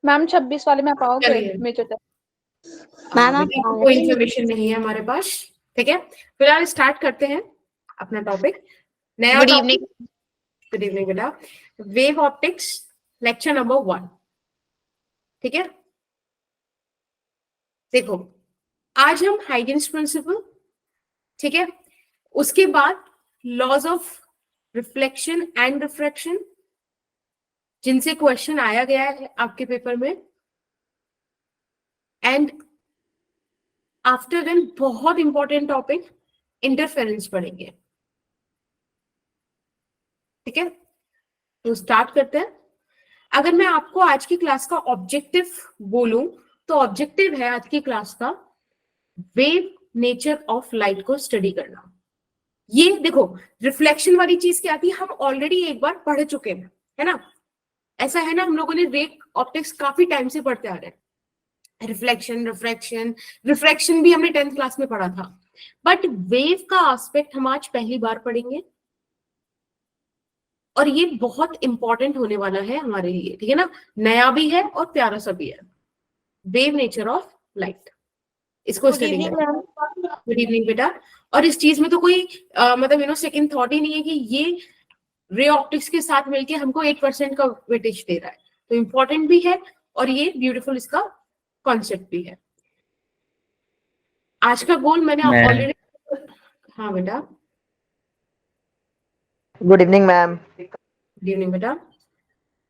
Ma'am 26 वाले में आप आओगे चलिए मेजर टेस्ट? मैम आप बेटा कोई इन्फॉर्मेशन नहीं है हमारे पास, ठीक है। फिलहाल स्टार्ट करते हैं अपना टॉपिक, नया good topic. Evening. Good evening बेटा। वेव ऑप्टिक्स लेक्चर नंबर 1, ठीक है। देखो आज हम हाइगेन्स प्रिंसिपल, ठीक है, उसके बाद laws of reflection and refraction जिनसे क्वेश्चन आया गया है आपके पेपर में, एंड आफ्टर देन बहुत इंपॉर्टेंट टॉपिक इंटरफेरेंस पढ़ेंगे, ठीक है। तो स्टार्ट करते हैं। अगर मैं आपको आज की क्लास का ऑब्जेक्टिव बोलूं तो ऑब्जेक्टिव है आज की क्लास का वेव नेचर ऑफ लाइट को स्टडी करना। ये देखो रिफ्लेक्शन वाली चीज क्या थी, हम ऑलरेडी एक बार पढ़ चुके हैं, है ना। ऐसा है ना, हम लोगों ने रे ऑप्टिक्स काफी टाइम से पढ़ते आ रहे हैं। रिफ्लेक्शन, रिफ्रैक्शन, रिफ्रैक्शन भी हमने 10th क्लास में पढ़ा था, बट वेव का एस्पेक्ट हम आज पहली बार पढ़ेंगे और ये बहुत इंपॉर्टेंट होने वाला है हमारे लिए, ठीक है ना। नया भी है और प्यारा सा भी है, वेव नेचर ऑफ लाइट, इसको स्टडी करेंगे। गुड इवनिंग बेटा। और इस चीज में तो कोई मतलब सेकंड थॉट ही नहीं है कि ये रे ऑप्टिक्स के साथ मिलके हमको 8% का वेटेज दे रहा है, तो इंपॉर्टेंट भी है और ये ब्यूटीफुल इसका कॉन्सेप्ट भी है। आज का गोल मैंने ऑलरेडी, हाँ बेटा। Good evening ma'am. Good evening बेटा।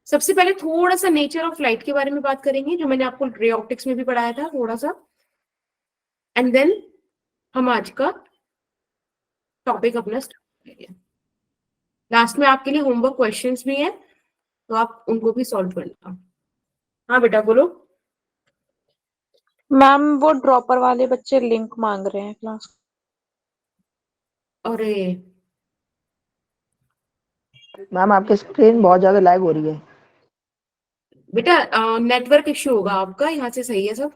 सबसे पहले थोड़ा सा नेचर ऑफ लाइट के बारे में बात करेंगे, जो मैंने आपको रे ऑप्टिक्स में भी पढ़ाया था थोड़ा सा, एंड देन हम आज का टॉपिक अपना स्टार्ट करेंगे। लास्ट में आपके लिए होमवर्क क्वेश्चंस भी हैं, तो आप उनको भी सॉल्व करना। हाँ बेटा बोलो। मैम वो ड्रॉपर वाले बच्चे लिंक मांग रहे हैं क्लास। अरे मैम आपकी स्क्रीन बहुत ज्यादा लैग हो रही है। बेटा नेटवर्क इश्यू होगा आपका, यहाँ से सही है सब।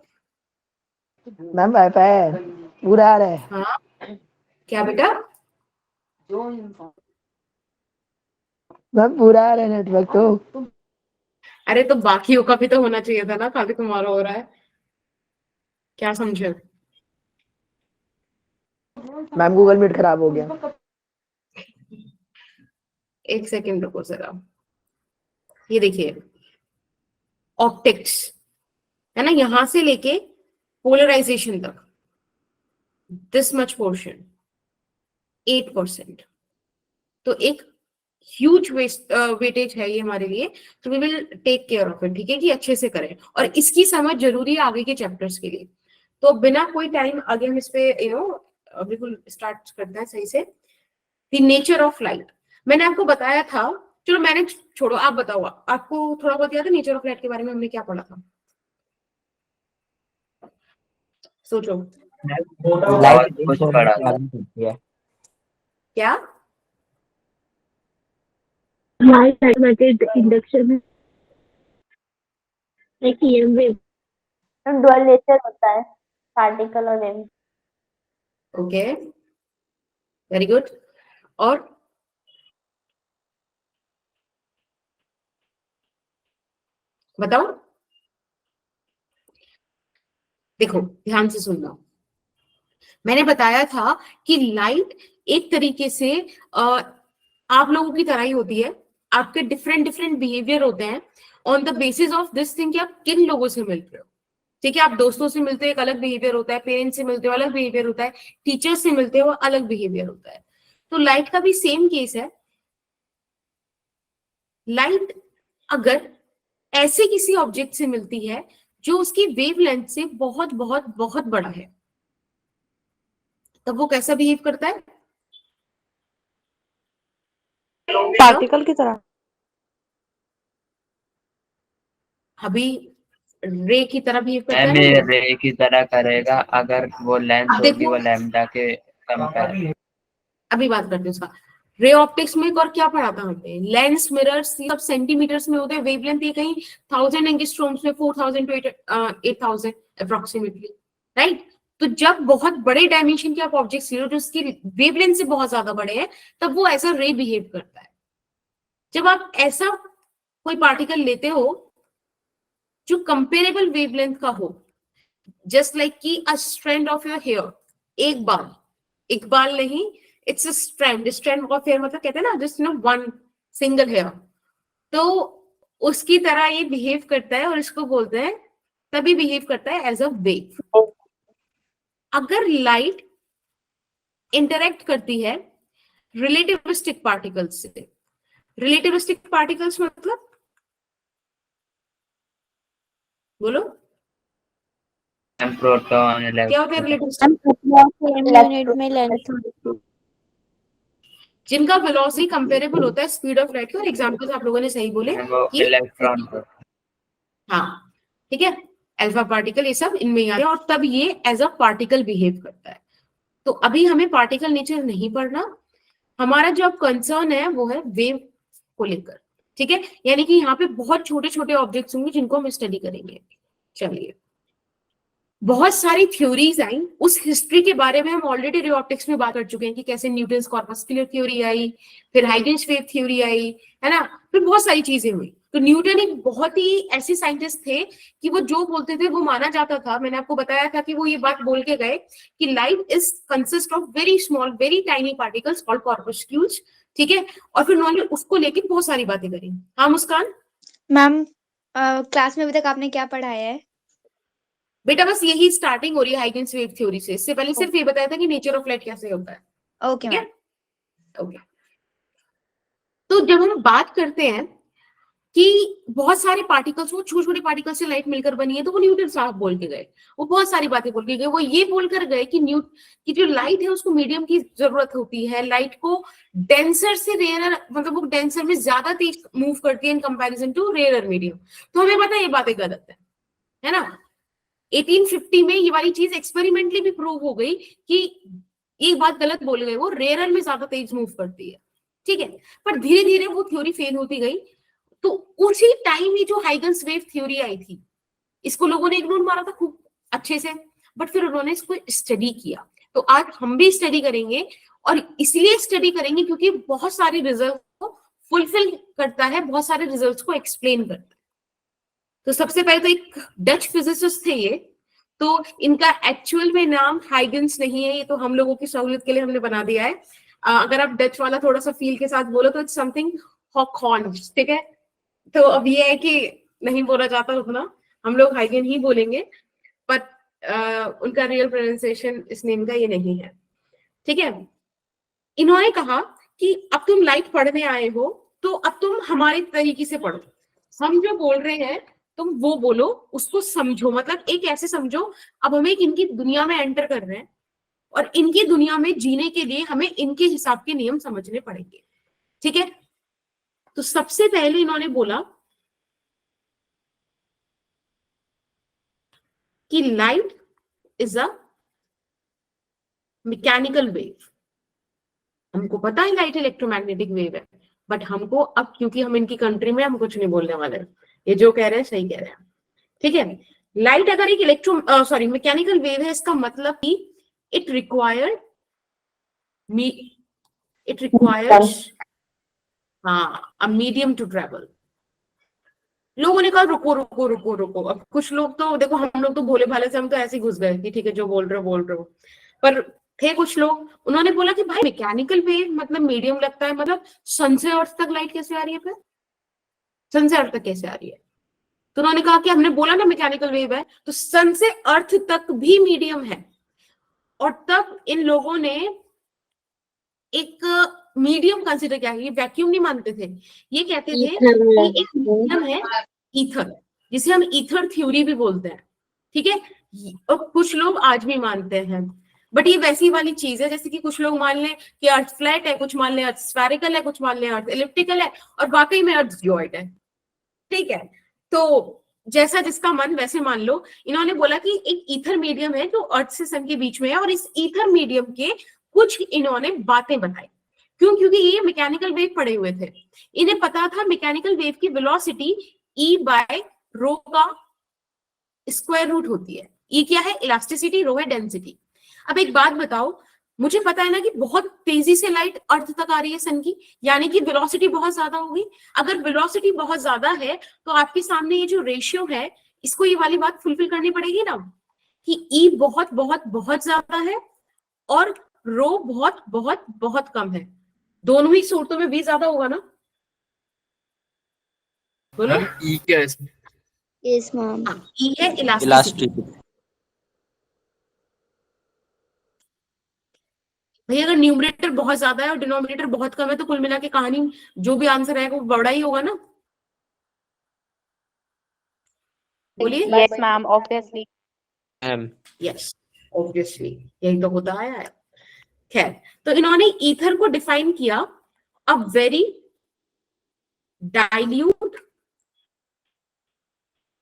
मैम वाईफाई है, पूरा आ रहा है। हाँ क्या बेटा? मैम पूरा आ रहा है नेटवर्क तो। अरे तो बाकियों का भी तो होना चाहिए था ना, खाली तुम्हारा हो रहा है, क्या समझे? मैम गूगल मीट खराब हो गया। एक सेकेंड रुको जरा। ये देखिए ऑप्टिक्स है ना, यहां से लेके पोलराइजेशन तक दिस मच पोर्शन 8%, तो एक ह्यूज वेटेज है ये हमारे लिए। तो we will take care of it, ठीक है, कि अच्छे से करें और इसकी समझ जरूरी है आगे के चैप्टर्स के लिए। तो बिना कोई टाइम आगे हम इस पे बिल्कुल स्टार्ट करते हैं सही से। द नेचर ऑफ लाइट मैंने आपको बताया था, चलो मैंने छोड़ो, आप बताओ, आपको थोड़ा बहुत याद है नेचर ऑफ लाइट के बारे में हमने क्या पढ़ा था? सोचो। लाइट कुछ पढ़ा था। क्या? लाइट एडमिटेड इंडक्शन है, एक ईएम वेव। डुअल नेचर होता है पार्टिकल और वेव। Okay very good. और बताओ, देखो ध्यान से सुनना। मैंने बताया था कि लाइट एक तरीके से आप लोगों की तरह ही होती है, आपके डिफरेंट डिफरेंट बिहेवियर होते हैं on the basis of this thing कि आप किन लोगों से मिल रहे हो, ठीक है। आप दोस्तों से मिलते हो एक अलग बिहेवियर होता है, पेरेंट्स से मिलते हो अलग बिहेवियर होता है, टीचर्स से मिलते हो अलग बिहेवियर होता है। तो लाइट का भी सेम केस है। लाइट अगर ऐसे किसी ऑब्जेक्ट से मिलती है जो उसकी वेवलेंथ से बहुत बहुत बहुत बड़ा है, तब वो कैसा बिहेव करता है? पार्टिकल की तरह। अभी रे की तरह बिहेव करता है मैम ये ना। रे की तरह करेगा अगर वो लेंथ अब होगी देखो, वो लैम्डा के कंपेयर। अभी बात करते हैं उसका। रे ऑप्टिक्स में और क्या पढ़ा था हमने? लेंस, मिरर्स, ये सब सेंटीमीटर्स में होते हैं। वेवलेंथ ये कहीं 1000 एंगस्ट्रॉम्स में 4000 टू 8000 अप्रोक्सीमेटली, राइट। तो जब बहुत बड़े डायमेंशन के आप ऑब्जेक्ट्स ले लो जो उसकी वेवलेंथ से बहुत ज्यादा बड़े हैं, तब वो ऐसा रे बिहेव करता है। जब आप ऐसा कोई पार्टिकल लेते हो जो कंपेरेबल वेवलेंथ का हो, जस्ट लाइक कि a strand of your hair, एक बाल नहीं, it's a strand of hair, मतलब कहते हैं ना जस्ट वन सिंगल हेयर, तो उसकी तरह ये बिहेव करता है और इसको बोलते हैं, तभी बिहेव करता है एज अ वेव। अगर लाइट इंटरेक्ट करती है रिलेटिविस्टिक पार्टिकल्स से, रिलेटिविस्टिक पार्टिकल्स मतलब बोलो प्रोटॉन, क्या होता है रिलेटिविस्टिक? यूनिट में लेंथ, जिनका वेलोसिटी कंपेरेबल होता है स्पीड ऑफ लाइट के, और एग्जांपल्स आप लोगों ने सही बोले कि इलेक्ट्रॉन। हाँ ठीक है, अल्फा पार्टिकल, ये सब इनमें ही आते हैं, और तब ये एज अ पार्टिकल बिहेव करता है। तो अभी हमें पार्टिकल नेचर नहीं पढ़ना, हमारा जो अब कंसर्न है वो है वेव को लेकर, ठीक है। यानी कि यहाँ पे बहुत छोटे छोटे ऑब्जेक्ट्स होंगे जिनको हम स्टडी करेंगे। चलिए, बहुत सारी थ्योरीज आई, उस हिस्ट्री के बारे में हम ऑलरेडी रे ऑप्टिक्स में बात कर चुके हैं कि कैसे न्यूटन्स कॉर्पस्कुलर थ्योरी आई, फिर हाइगन्स वेव थ्योरी आई, है ना, फिर बहुत सारी चीजें हुई। तो न्यूटन एक बहुत ही ऐसे साइंटिस्ट थे कि वो जो बोलते थे वो माना जाता था। मैंने आपको बताया था कि वो ये बात बोल के गए कि light is consist of very small very tiny particles called corpuscles, ठीक है। और फिर उन्होंने उसको लेके बहुत सारी बातें करी। हाँ मुस्कान मैम, क्लास में अभी तक आपने क्या पढ़ाया है? बेटा बस यही स्टार्टिंग हो रही है हाइगन्स वेव थ्योरी से। इससे पहले सिर्फ ये बताया था कि नेचर ऑफ लाइट कैसे होता है। Okay ma'am. ओके, तो जब हम बात करते हैं कि बहुत सारे पार्टिकल्स, वो छोटे छोटे पार्टिकल से लाइट मिलकर बनी है, तो वो न्यूटन साहब बोल के गए, वो बहुत सारी बातें बोल के गए। वो ये बोलकर गए कि जो लाइट है उसको मीडियम की जरूरत होती है, लाइट को डेंसर से रेयर, मतलब वो डेंसर में ज्यादा तेज मूव करती है in comparison to rare medium. तो हमें पता है ये बातें गलत है ना। 1850 में ये वाली चीज एक्सपेरिमेंटली भी प्रूव हो गई कि ये बात गलत बोल गए, वो रेयर में ज्यादा तेज मूव करती है, ठीक है। पर धीरे धीरे वो थ्योरी फेल होती गई। तो उसी टाइम ही जो हाइगन्स वेव थ्योरी आई थी, इसको लोगों ने इग्नोर मारा था खूब अच्छे से, बट फिर उन्होंने इसको स्टडी किया। तो आज हम भी स्टडी करेंगे, और इसलिए स्टडी करेंगे क्योंकि बहुत सारे रिजल्ट को फुलफिल करता है, बहुत सारे रिजल्ट्स को एक्सप्लेन करता है। तो सबसे पहले तो एक डच फिजिसिस्ट थे ये, तो इनका एक्चुअल में नाम हाइगन्स नहीं है, ये तो हम लोगों की सहूलियत के लिए हमने बना दिया है। अगर आप डच वाला थोड़ा सा फील के साथ बोलो तो इट्स समथिंग हॉकहॉर्न्स, ठीक है। तो अब ये है कि नहीं बोला जाता उतना, हम लोग हाइगन ही बोलेंगे, बट उनका रियल प्रोनाउंसिएशन इस नेम का ये नहीं है, ठीक है। इन्होंने कहा कि अब तुम लाइट पढ़ने आए हो, तो अब तुम हमारे तरीके से पढ़ो, हम जो बोल रहे हैं तुम वो बोलो, उसको समझो, मतलब एक ऐसे समझो अब हमें एक इनकी दुनिया में एंटर कर रहे हैं, और इनकी दुनिया में जीने के लिए हमें इनके हिसाब के नियम समझने पड़ेंगे, ठीक है। तो सबसे पहले इन्होंने बोला कि light is a mechanical wave. हमको पता है लाइट इलेक्ट्रोमैग्नेटिक वेव है, बट हमको अब, क्योंकि हम इनकी कंट्री में, हम कुछ नहीं बोलने वाले, ये जो कह रहे हैं सही कह रहे हैं, ठीक है। लाइट अगर एक मैकेनिकल वेव है, इसका मतलब कि it requires a medium to travel. लोगों ने कहा रुको रुको रुको रुको, अब कुछ लोग तो देखो, हम लोग तो भोले भाले से हम तो ऐसे ही घुस गए कि ठीक है जो बोल रहे हो, पर थे कुछ लोग, उन्होंने बोला कि भाई मैकेनिकल वेव मतलब मीडियम लगता है, मतलब सन से अर्थ तक लाइट कैसे आ रही है, फिर सन से अर्थ तक कैसे आ रही है। तो उन्होंने कहा कि हमने बोला ना मैकेनिकल वेव है, तो सन से अर्थ तक भी मीडियम है। और तब इन लोगों ने एक मीडियम कंसिडर किया, ये वैक्यूम नहीं मानते थे, ये कहते थे कि एक मीडियम है ईथर, जिसे हम ईथर थ्योरी भी बोलते हैं, ठीक है। और कुछ लोग आज भी मानते हैं, बट ये वैसी वाली चीज है जैसे कि कुछ लोग मान लें कि अर्थ फ्लैट है, कुछ मान लें अर्थ स्फेरिकल है, कुछ मान लें अर्थ एलिप्टिकल है, और वाकई में अर्थ जियोइड है, ठीक है। तो जैसा जिसका मन वैसे मान लो। इन्होंने बोला कि एक ईथर मीडियम है जो अर्थ से सन के बीच में है, और इस ईथर मीडियम के कुछ इन्होंने बातें बताई। क्यों? क्योंकि ये मैकेनिकल वेव पढ़े हुए थे, इन्हें पता था मैकेनिकल वेव की वेलोसिटी E बाय रो का स्क्वायर रूट होती है। E क्या है? इलास्टिसिटी, रो है डेंसिटी। अब एक बात बताओ, मुझे पता है ना कि बहुत तेजी से लाइट अर्थ तक आ रही है सन की, यानी कि वेलोसिटी बहुत ज्यादा होगी। अगर वेलोसिटी बहुत ज्यादा है तो आपके सामने ये जो रेशियो है इसको ये वाली बात फुलफिल करनी पड़ेगी ना कि ई बहुत बहुत बहुत ज्यादा है और रो बहुत बहुत बहुत कम है, दोनों ही सूरतों में वी ज्यादा होगा ना, बोलो। ई क्या है इसमें? Yes, ma'am. ई है इलास्टिसिटी। इलास्टिसिटी। भैया अगर न्यूमरेटर बहुत ज्यादा है और डिनोमिनेटर बहुत कम है तो कुल मिला के कहानी जो भी आंसर आएगा वो बड़ा ही होगा ना, बोलिए। Yes, ma'am. Obviously. Yes obviously यही तो होता है। खैर, तो इन्होंने ईथर को डिफाइन किया a very dilute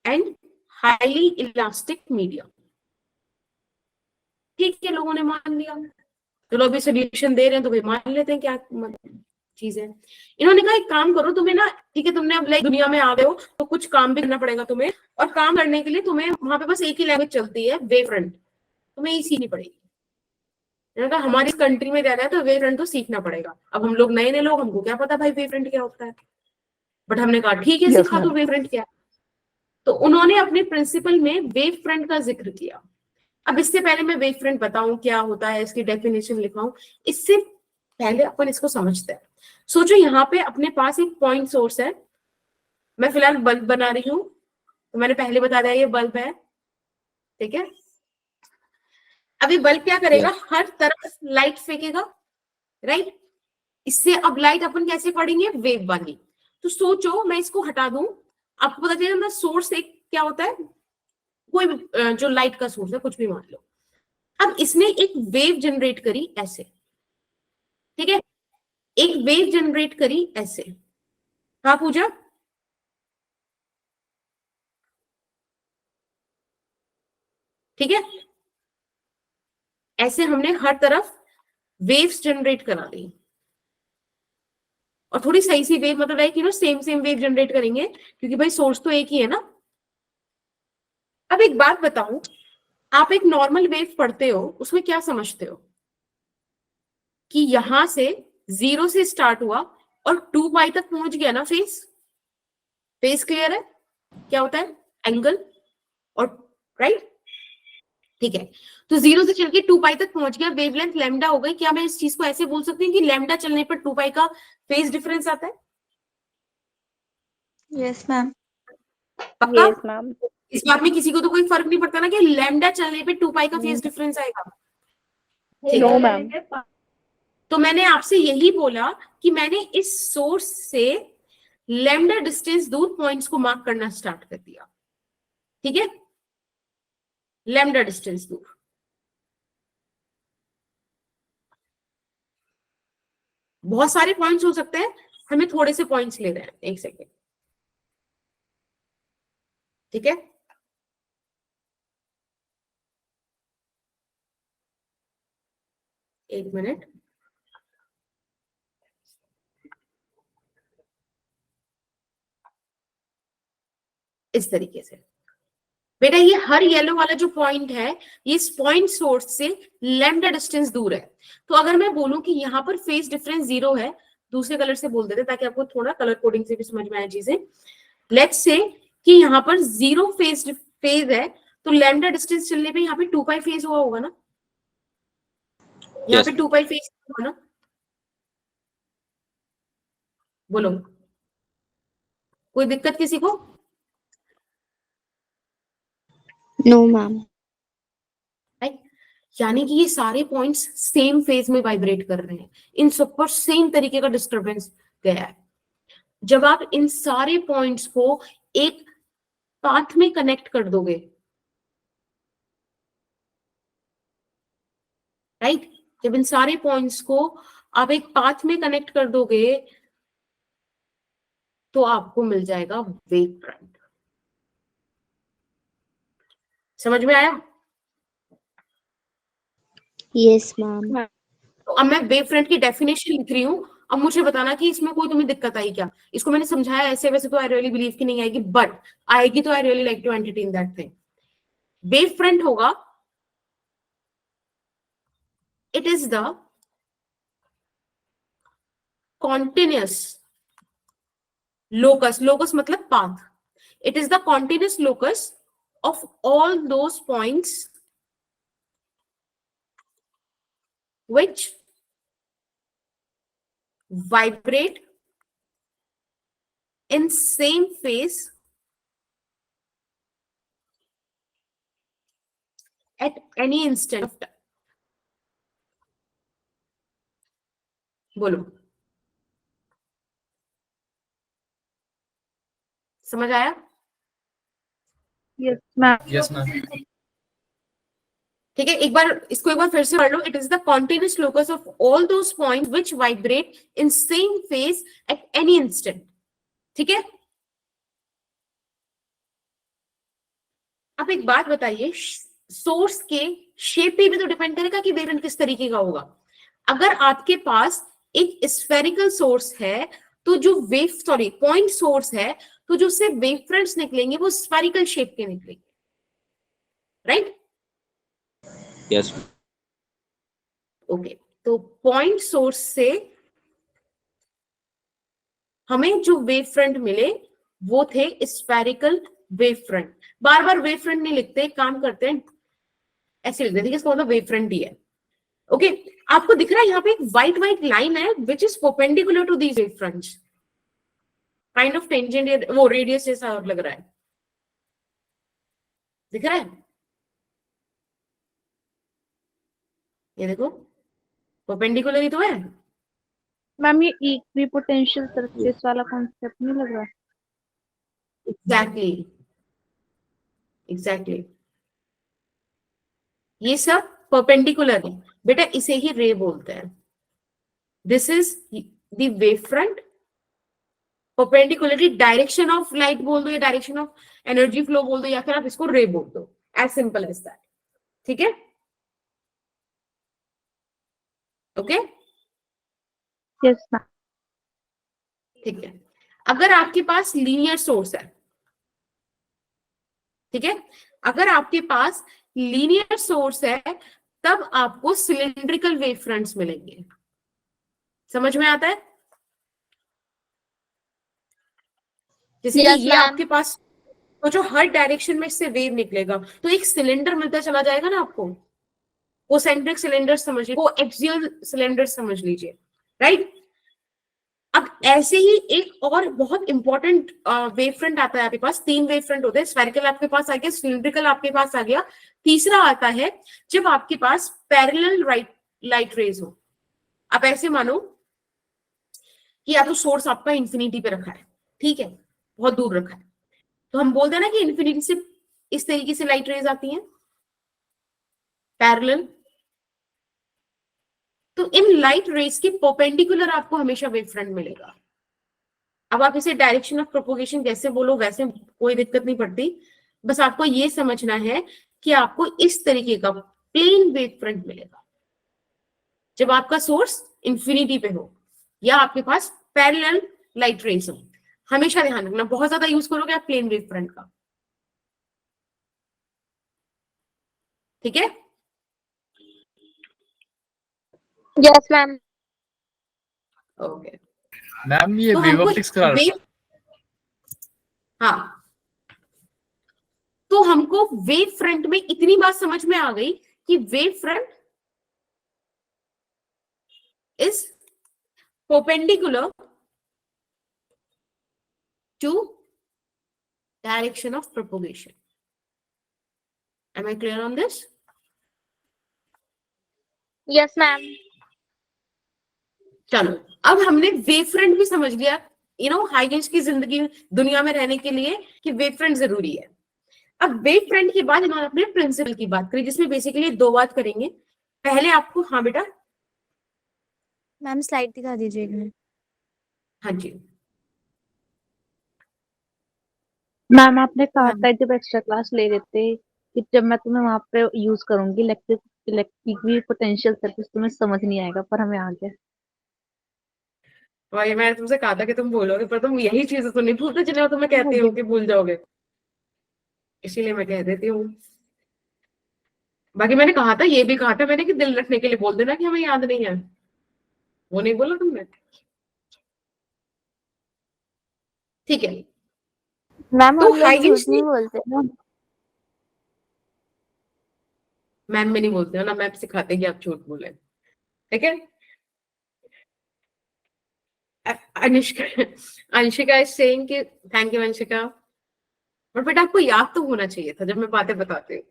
and highly elastic medium. ठीक है, लोगों ने मान लिया, चलो अभी सोल्यूशन दे रहे हैं तो भाई मान लेते हैं क्या चीज है। इन्होंने कहा एक काम करो, तुम्हें ना, ठीक है तुमने अब लाइक दुनिया में आ गए हो तो कुछ काम भी करना पड़ेगा तुम्हें, और काम करने के लिए तुम्हें वहां पे बस एक ही लैंग्वेज चलती है, वेव फ्रंट, तुम्हें ये सीखनी पड़ेगी। कहा हमारी कंट्री में रहना है तो वेव फ्रंट तो सीखना पड़ेगा। अब हम लोग नए नए लोग, हमको क्या पता भाई वेव फ्रंट क्या होता है, बट हमने कहा ठीक है सिखा दो वेव फ्रंट क्या। तो उन्होंने अपने प्रिंसिपल में वेव फ्रंट का जिक्र किया। अब इससे पहले मैं वेव फ्रंट बताऊं क्या होता है, इसकी डेफिनेशन लिखाऊं, इससे पहले अपन इसको समझते हैं। सोचो यहाँ पे अपने पास एक पॉइंट सोर्स है, मैं फिलहाल बल्ब बना रही हूँ, तो मैंने पहले बता दिया ये बल्ब है, ठीक है। अभी बल्ब क्या करेगा, हर तरफ लाइट फेंकेगा, राइट। इससे अब लाइट अपन कैसे पढ़ेंगे, वेव वाली। तो सोचो मैं इसको हटा दूं, आपको पता चलेगा सोर्स एक क्या होता है, कोई भी जो लाइट का सोर्स है कुछ भी मान लो। अब इसने एक वेव जनरेट करी ऐसे, ठीक है, एक वेव जनरेट करी ऐसे। हाँ पूजा, ठीक है, ऐसे हमने हर तरफ वेव्स जनरेट करा दी, और थोड़ी सही सी वेव मतलब like same same wave generate करेंगे क्योंकि भाई सोर्स तो एक ही है ना। अब एक बात बताऊं, आप एक नॉर्मल वेव पढ़ते हो उसमें क्या समझते हो कि यहां से 0 से स्टार्ट हुआ और 2 पाई तक पहुंच गया ना, फेस, फेस क्लियर है, क्या होता है एंगल, और राइट, ठीक है। तो 0 से चल के 2 पाई तक पहुंच गया, वेवलेंथ लैम्डा हो गई। क्या मैं इस चीज को ऐसे बोल सकती हूँ कि लैम्डा चलने पर 2 पाई का फेज डिफरेंस आता है? Yes, ma'am. पक्का? Yes, ma'am. इस बात में किसी को तो कोई फर्क नहीं पड़ता ना कि लैम्डा चलने पे 2 पाई का फेज डिफरेंस आएगा? No, ma'am. तो मैंने आपसे यही बोला कि मैंने इस सोर्स से लैम्डा डिस्टेंस दूर पॉइंट्स को मार्क करना स्टार्ट कर दिया, ठीक है, लैम्डा डिस्टेंस दूर। बहुत सारे पॉइंट्स हो सकते हैं, हमें थोड़े से पॉइंट्स ले रहे हैं, एक सेकेंड, ठीक है। एक मिनट, इस तरीके से बेटा, ये हर येलो वाला जो पॉइंट है ये इस पॉइंट सोर्स से लैम्डा डिस्टेंस दूर है। तो अगर मैं बोलूं कि यहाँ पर फेज डिफरेंस 0 है, दूसरे कलर से बोल देते ताकि आपको थोड़ा कलर कोडिंग से भी समझ में आए चीजें। लेट्स से कि यहाँ पर 0 फेज है, तो लैम्डा डिस्टेंस चलने पे यहाँ पे 2 पाई फेज हुआ होगा ना, यहाँ पे 2 पाई फेज हुआ ना, बोलो कोई दिक्कत किसी को? No, ma'am. यानी कि ये सारे पॉइंट्स सेम फेज में वाइब्रेट कर रहे हैं, इन सब पर सेम तरीके का डिस्टरबेंस गया है। जब आप इन सारे पॉइंट्स को एक पाथ में कनेक्ट कर दोगे, राइट, जब इन सारे पॉइंट्स को आप एक पाथ में कनेक्ट कर दोगे तो आपको मिल जाएगा वेव फ्रंट। समझ में आया? Yes, ma'am. तो अब मैं वेव फ्रंट की डेफिनेशन लिख रही हूँ, अब मुझे बताना कि इसमें कोई तुम्हें दिक्कत आई क्या। इसको मैंने समझाया ऐसे वैसे तो आई रियली बिलीव कि नहीं आएगी, बट आएगी तो I really like to entertain that thing. Wave front होगा, it is the continuous locus, locus मतलब path, it is the continuous locus of all those points which vibrate in same phase at any instant of time. बोलो, समझ आया? Yes ma'am. Yes ma'am. ठीक है, एक बार इसको एक बार फिर से पढ़ लो. It is the continuous locus of all those points which vibrate in same phase at any instant. ठीक है, आप एक बात बताइए, सोर्स के शेप पे भी तो डिपेंड करेगा कि वेवफ्रंट किस तरीके का होगा. अगर आपके पास एक स्फेरिकल सोर्स है तो जो पॉइंट सोर्स है तो जो उससे वेवफ्रंट्स निकलेंगे वो स्फेरिकल शेप के निकलेंगे. राइट? यस. ओके, तो पॉइंट सोर्स से हमें जो वेव फ्रंट मिले वो थे स्फेरिकल वेव फ्रंट. बार बार वेव फ्रंट नहीं लिखते, काम करते हैं ऐसे लिखते हैं. इसका मतलब वेव फ्रंट ही है. ओके, आपको दिख रहा है यहाँ पे एक व्हाइट लाइन है which is perpendicular to these wave fronts. Kind of tangent, वो रेडियस जैसा लग रहा है. दिख रहा है? ये देखो, परपेंडिकुलर ही तो है. मैम ये इक्विपोटेंशियल सरफेस वाला कॉन्सेप्ट नहीं लग रहा? एग्जैक्टली ये सब परपेंडिकुलर है बेटा, इसे ही रे बोलते हैं. This is the wave front. Perpendicularly direction of light बोल दो या डायरेक्शन ऑफ एनर्जी फ्लो बोल दो या फिर आप इसको रे बोल दो. As simple as that. ठीक है? Okay, yes ma'am. ठीक है. अगर आपके पास लीनियर सोर्स है, ठीक है, अगर आपके पास लीनियर सोर्स है तब आपको सिलिंड्रिकल वेव फ्रंट्स मिलेंगे. समझ में आता है? जैसे कि ये आपके पास तो जो हर डायरेक्शन में इससे वेव निकलेगा तो एक सिलेंडर मिलता चला जाएगा ना आपको. वो सेंट्रिक सिलेंडर समझ लीजिए, वो एक्सियल सिलेंडर समझ लीजिए. राइट? अब ऐसे ही एक और बहुत इंपॉर्टेंट वेव फ्रंट आता है आपके पास. 3 वेव फ्रंट होते हैं. स्फेरिकल आपके पास आ गया, सिलिंड्रिकल आपके पास आ गया. तीसरा आता है जब आपके पास पैरेलल लाइट रेज हो. आप ऐसे मानो कि या तो सोर्स आपका इंफिनिटी पे रखा है, ठीक है, बहुत दूर रखा है, तो हम बोलते हैं ना कि इंफिनिटी से इस तरीके से लाइट रेज आती हैं पैरेलल. तो इन लाइट रेज के परपेंडिकुलर आपको हमेशा वेव फ्रंट मिलेगा. अब आप इसे डायरेक्शन ऑफ प्रोपोगेशन कैसे बोलो, वैसे कोई दिक्कत नहीं पड़ती. बस आपको ये समझना है कि आपको इस तरीके का प्लेन वेव फ्रंट मिलेगा जब आपका सोर्स इंफिनिटी पे हो या आपके पास पैरेलल लाइट रेज हो. हमेशा ध्यान रखना, बहुत ज्यादा यूज करोगे आप प्लेन वेव फ्रंट का. ठीक है? Yes ma'am. ओके. मैम ये तो वेव हमको ऑप्टिक्स करा रहा हाँ, तो हमको वेव फ्रंट में इतनी बात समझ में आ गई कि wave front is perpendicular to direction of propagation. Am I clear on this? Yes ma'am. चलो, अब हमने वेव फ्रंट भी समझ लिया. हाइगेंस की जिंदगी दुनिया में रहने के लिए कि वेव फ्रंट जरूरी है. अब वेव फ्रंट के बाद इन्होंने अपने प्रिंसिपल की बात करी जिसमें बेसिकली 2 बात करेंगे. पहले आपको, हाँ बेटा. मैम स्लाइड दिखा दीजिए एक मिनट. हाँ जी. मैम आपने कहा था जब एक्स्ट्रा क्लास ले लेते कि जब मैं तुम्हें वहां पे यूज करूंगी इलेक्ट्रिक पोटेंशियल सर्किट तुम्हें समझ नहीं आएगा, पर हमें आ गया. वही मैंने तुमसे कहा था कि तुम भूलोगे, पर तुम यही चीज तो नहीं भूलते जिन्हें तुम्हें कहती हो कि भूल जाओगे, इसीलिए मैं कह देती हूँ. बाकी मैंने कहा था, ये भी कहा था मैंने कि दिल रखने के लिए बोल देना कि हमें याद नहीं है. वो नहीं बोला तुमने? ठीक है. मैम तो हम लोग हाइगेंस झूठ नहीं बोलते ना. मैम में नहीं बोलते हो ना, मैम सिखाते हैं कि आप झूठ बोले, ठीक है। अनुष्का अंशिका इज सेइंग कि थैंक यू अंशिका, और बेटा आपको याद तो होना चाहिए था जब मैं बातें बताती हूँ।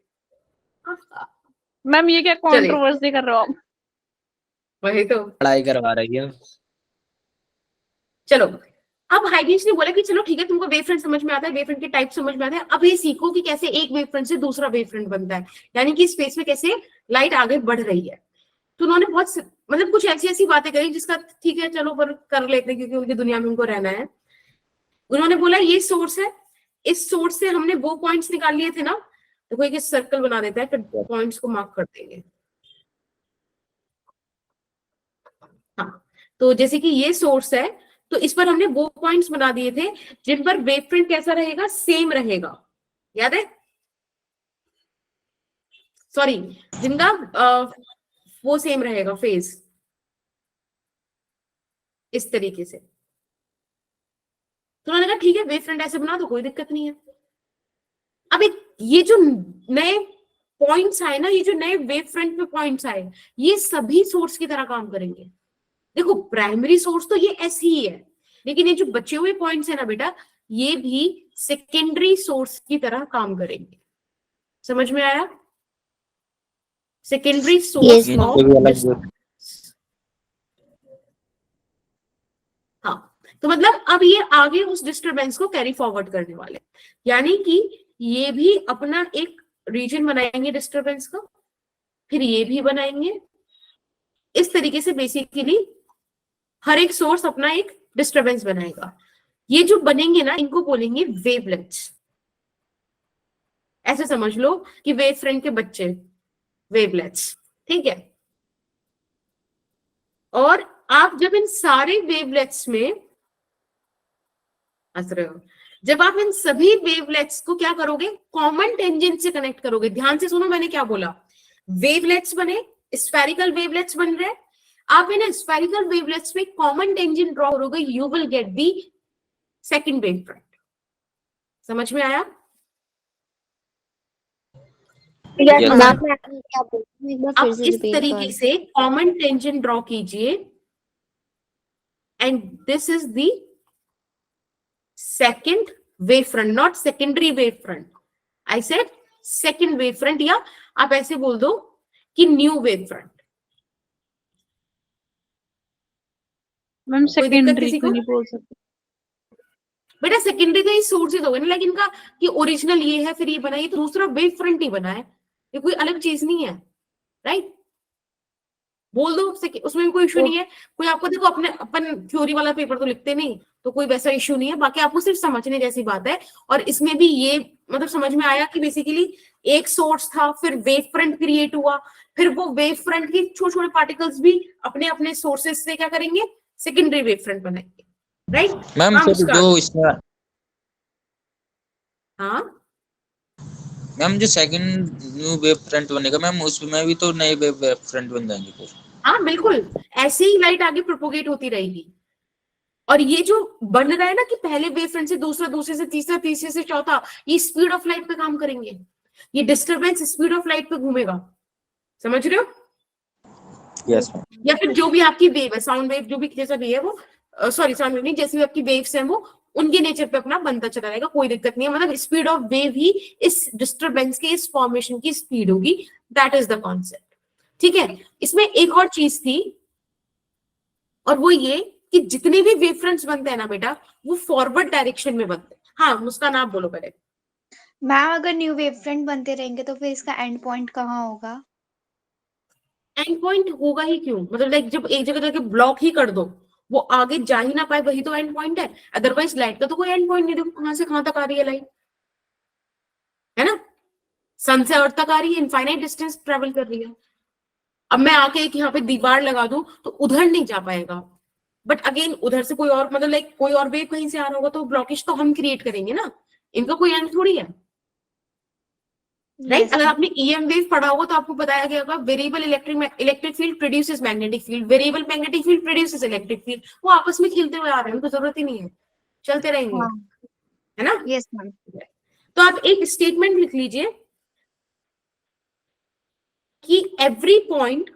मैम ये क्या कंट्रोवर्सी कर रहे हो आप? वही तो, पढ़ाई करवा रही है। चलो अब हाइगेन्स ने बोला कि चलो ठीक है, तुमको वेव फ्रंट समझ में आता है, वेव फ्रंट के टाइप समझ में आता है, अब ये सीखो कि कैसे एक वेव फ्रंट से दूसरा वेव फ्रंट बनता है, यानी कि स्पेस में कैसे लाइट आगे बढ़ रही है। तो उन्होंने बहुत मतलब कुछ ऐसी ऐसी बातें करी जिसका ठीक है चलो पर कर लेते हैं क्योंकि उनकी दुनिया में उनको रहना है। उन्होंने बोला ये सोर्स है, इस सोर्स से हमने वो पॉइंट्स निकाल लिए थे ना, तो कोई एक सर्कल बना देता है, फिर पॉइंट्स को मार्क कर देंगे। हाँ, तो जैसे कि ये सोर्स है, तो इस पर हमने वो पॉइंट्स बना दिए थे जिन पर वेव फ्रंट कैसा रहेगा, सेम रहेगा, याद है, सॉरी जिनका वो सेम रहेगा फेज, इस तरीके से। तो उन्होंने कहा ठीक है वेव फ्रंट ऐसे बना दो, कोई दिक्कत नहीं है। अब ये जो नए पॉइंट्स आए ना, ये जो नए वेव फ्रंट में पॉइंट्स आए, ये सभी सोर्स की तरह काम करेंगे। देखो प्राइमरी सोर्स तो ये ऐसे ही है, लेकिन ये जो बचे हुए पॉइंट्स है ना बेटा, ये भी सेकेंडरी सोर्स की तरह काम करेंगे। समझ में आया? सेकेंडरी सोर्स Yes, ऑफ, हाँ, तो मतलब अब ये आगे उस डिस्टरबेंस को कैरी फॉरवर्ड करने वाले, यानी कि ये भी अपना एक रीजन बनाएंगे डिस्टरबेंस का, फिर ये भी बनाएंगे। इस तरीके से बेसिकली हर एक सोर्स अपना एक डिस्टरबेंस बनाएगा। ये जो बनेंगे ना, इनको बोलेंगे वेवलेट्स। ऐसे समझ लो कि वेव फ्रंट के बच्चे वेवलेट्स, ठीक है। और आप जब इन सारे वेवलेट्स में हंस रहे हो, जब आप इन सभी वेवलेट्स को क्या करोगे, कॉमन टेंजेंट से कनेक्ट करोगे। ध्यान से सुनो मैंने क्या बोला, वेवलेट्स बने, स्फेरिकल वेवलेट्स बन रहे, आप इन स्फेरिकल वेवलेट्स में कॉमन टेंजेंट ड्रॉ करोगे, you will get the second wave front. समझ में आया? Yes, ma'am ma'am. मैं क्या बोलती हूँ एक बार अब फिर से इस रिपीट तरीके कर। से कॉमन टेंजेंट ड्रॉ कीजिए, and this is the second wave front, not secondary wave front, I said second wave front, या आप ऐसे बोल दो कि न्यू वेव फ्रंट। मैम कोई दिक्कत सेकेंडरी किसी क्यों को? नहीं बोल सकते? बेटा सेकेंडरी का ही सोर्सेज हो गए ना, लेकिन का कि ओरिजिनल ये है फिर ये बना, ये तो दूसरा वेव फ्रंट ही बना है, ये कोई अलग चीज नहीं है, राइट? बोल दो, उसमें भी कोई इशू नहीं है। कोई आपको देखो, अपने अपन थ्योरी वाला पेपर तो लिखते नहीं, तो कोई वैसा इशू नहीं है, बाकी आपको सिर्फ समझने जैसी बात है। और इसमें भी ये मतलब समझ में आया कि बेसिकली एक सोर्स था, फिर वेव फ्रंट क्रिएट हुआ, फिर वो वेव फ्रंट के छोटे छोटे पार्टिकल्स भी अपने अपने सोर्सेज से क्या करेंगे, सेकेंडरी वेव फ्रंट बनाएंगे, राइट? मैम हाँ फिर मुस्कान, जो इसमें हाँ मैम जो सेकंड न्यू वेव फ्रंट बनेगा मैम, उसमें भी तो नए वेव फ्रंट बन जाएंगे फिर। हाँ बिल्कुल, ऐसे ही लाइट आगे प्रोपोगेट होती रहेगी। और ये जो बन रहा है ना कि पहले वेव फ्रंट से दूसरा, दूसरे से तीसरा, तीसरे से चौथा, ये स्पीड ऑफ लाइट पे काम करेंगे, ये डिस्टरबेंस स्पीड ऑफ लाइट पे घूमेगा। समझ रहे हो? Yes ma'am. या फिर जो भी आपकी वेव है, साउंड वेव जो भी जैसा भी है वो, सॉरी साउंड वेव नहीं, जैसी भी आपकी वेव्स हैं वो उनके नेचर पे अपना बनता चला रहेगा, कोई दिक्कत नहीं है। मतलब स्पीड ऑफ वेव ही इस डिस्टरबेंस के, इस फॉर्मेशन की स्पीड होगी, दैट इज द कॉन्सेप्ट, ठीक है। इसमें एक और चीज थी, और वो ये कि जितने भी वेव फ्रंट्स बनते हैं ना बेटा, वो फॉरवर्ड डायरेक्शन में बनते हैं। हाँ मुस्कान आप बोलो पहले। मैम अगर न्यू वेव फ्रंट बनते रहेंगे तो फिर इसका एंड पॉइंट कहाँ होगा? एंड पॉइंट होगा ही क्यों, मतलब लाइक जब एक जगह जाके ब्लॉक ही कर दो, वो आगे जा ही ना पाए, वही तो एंड पॉइंट है। अदरवाइज लाइट का तो कोई एंड पॉइंट नहीं, देखो कहां से कहां तक आ रही है लाइट, है ना? सन से अर्थ तक आ रही है, इनफाइनाइट डिस्टेंस ट्रेवल कर रही है। अब मैं आके एक यहाँ पे दीवार लगा दूं तो उधर नहीं जा पाएगा, बट अगेन उधर से कोई और, मतलब लाइक कोई और वेव कहीं से आ रहा होगा, तो ब्लॉकेज तो हम क्रिएट करेंगे ना, इनका कोई एंड थोड़ी है, राइट? Yes, अगर ma'am. आपने ईएम वेव पढ़ा होगा तो आपको बताया गया होगा variable electric field produces magnetic field, variable magnetic field produces electric field. वो आपस में खेलते हुए आ रहे हैं, उनको जरूरत ही नहीं है, चलते रहेंगे, हाँ, है ना? yes, ma'am. तो आप एक स्टेटमेंट लिख लीजिए, कि every point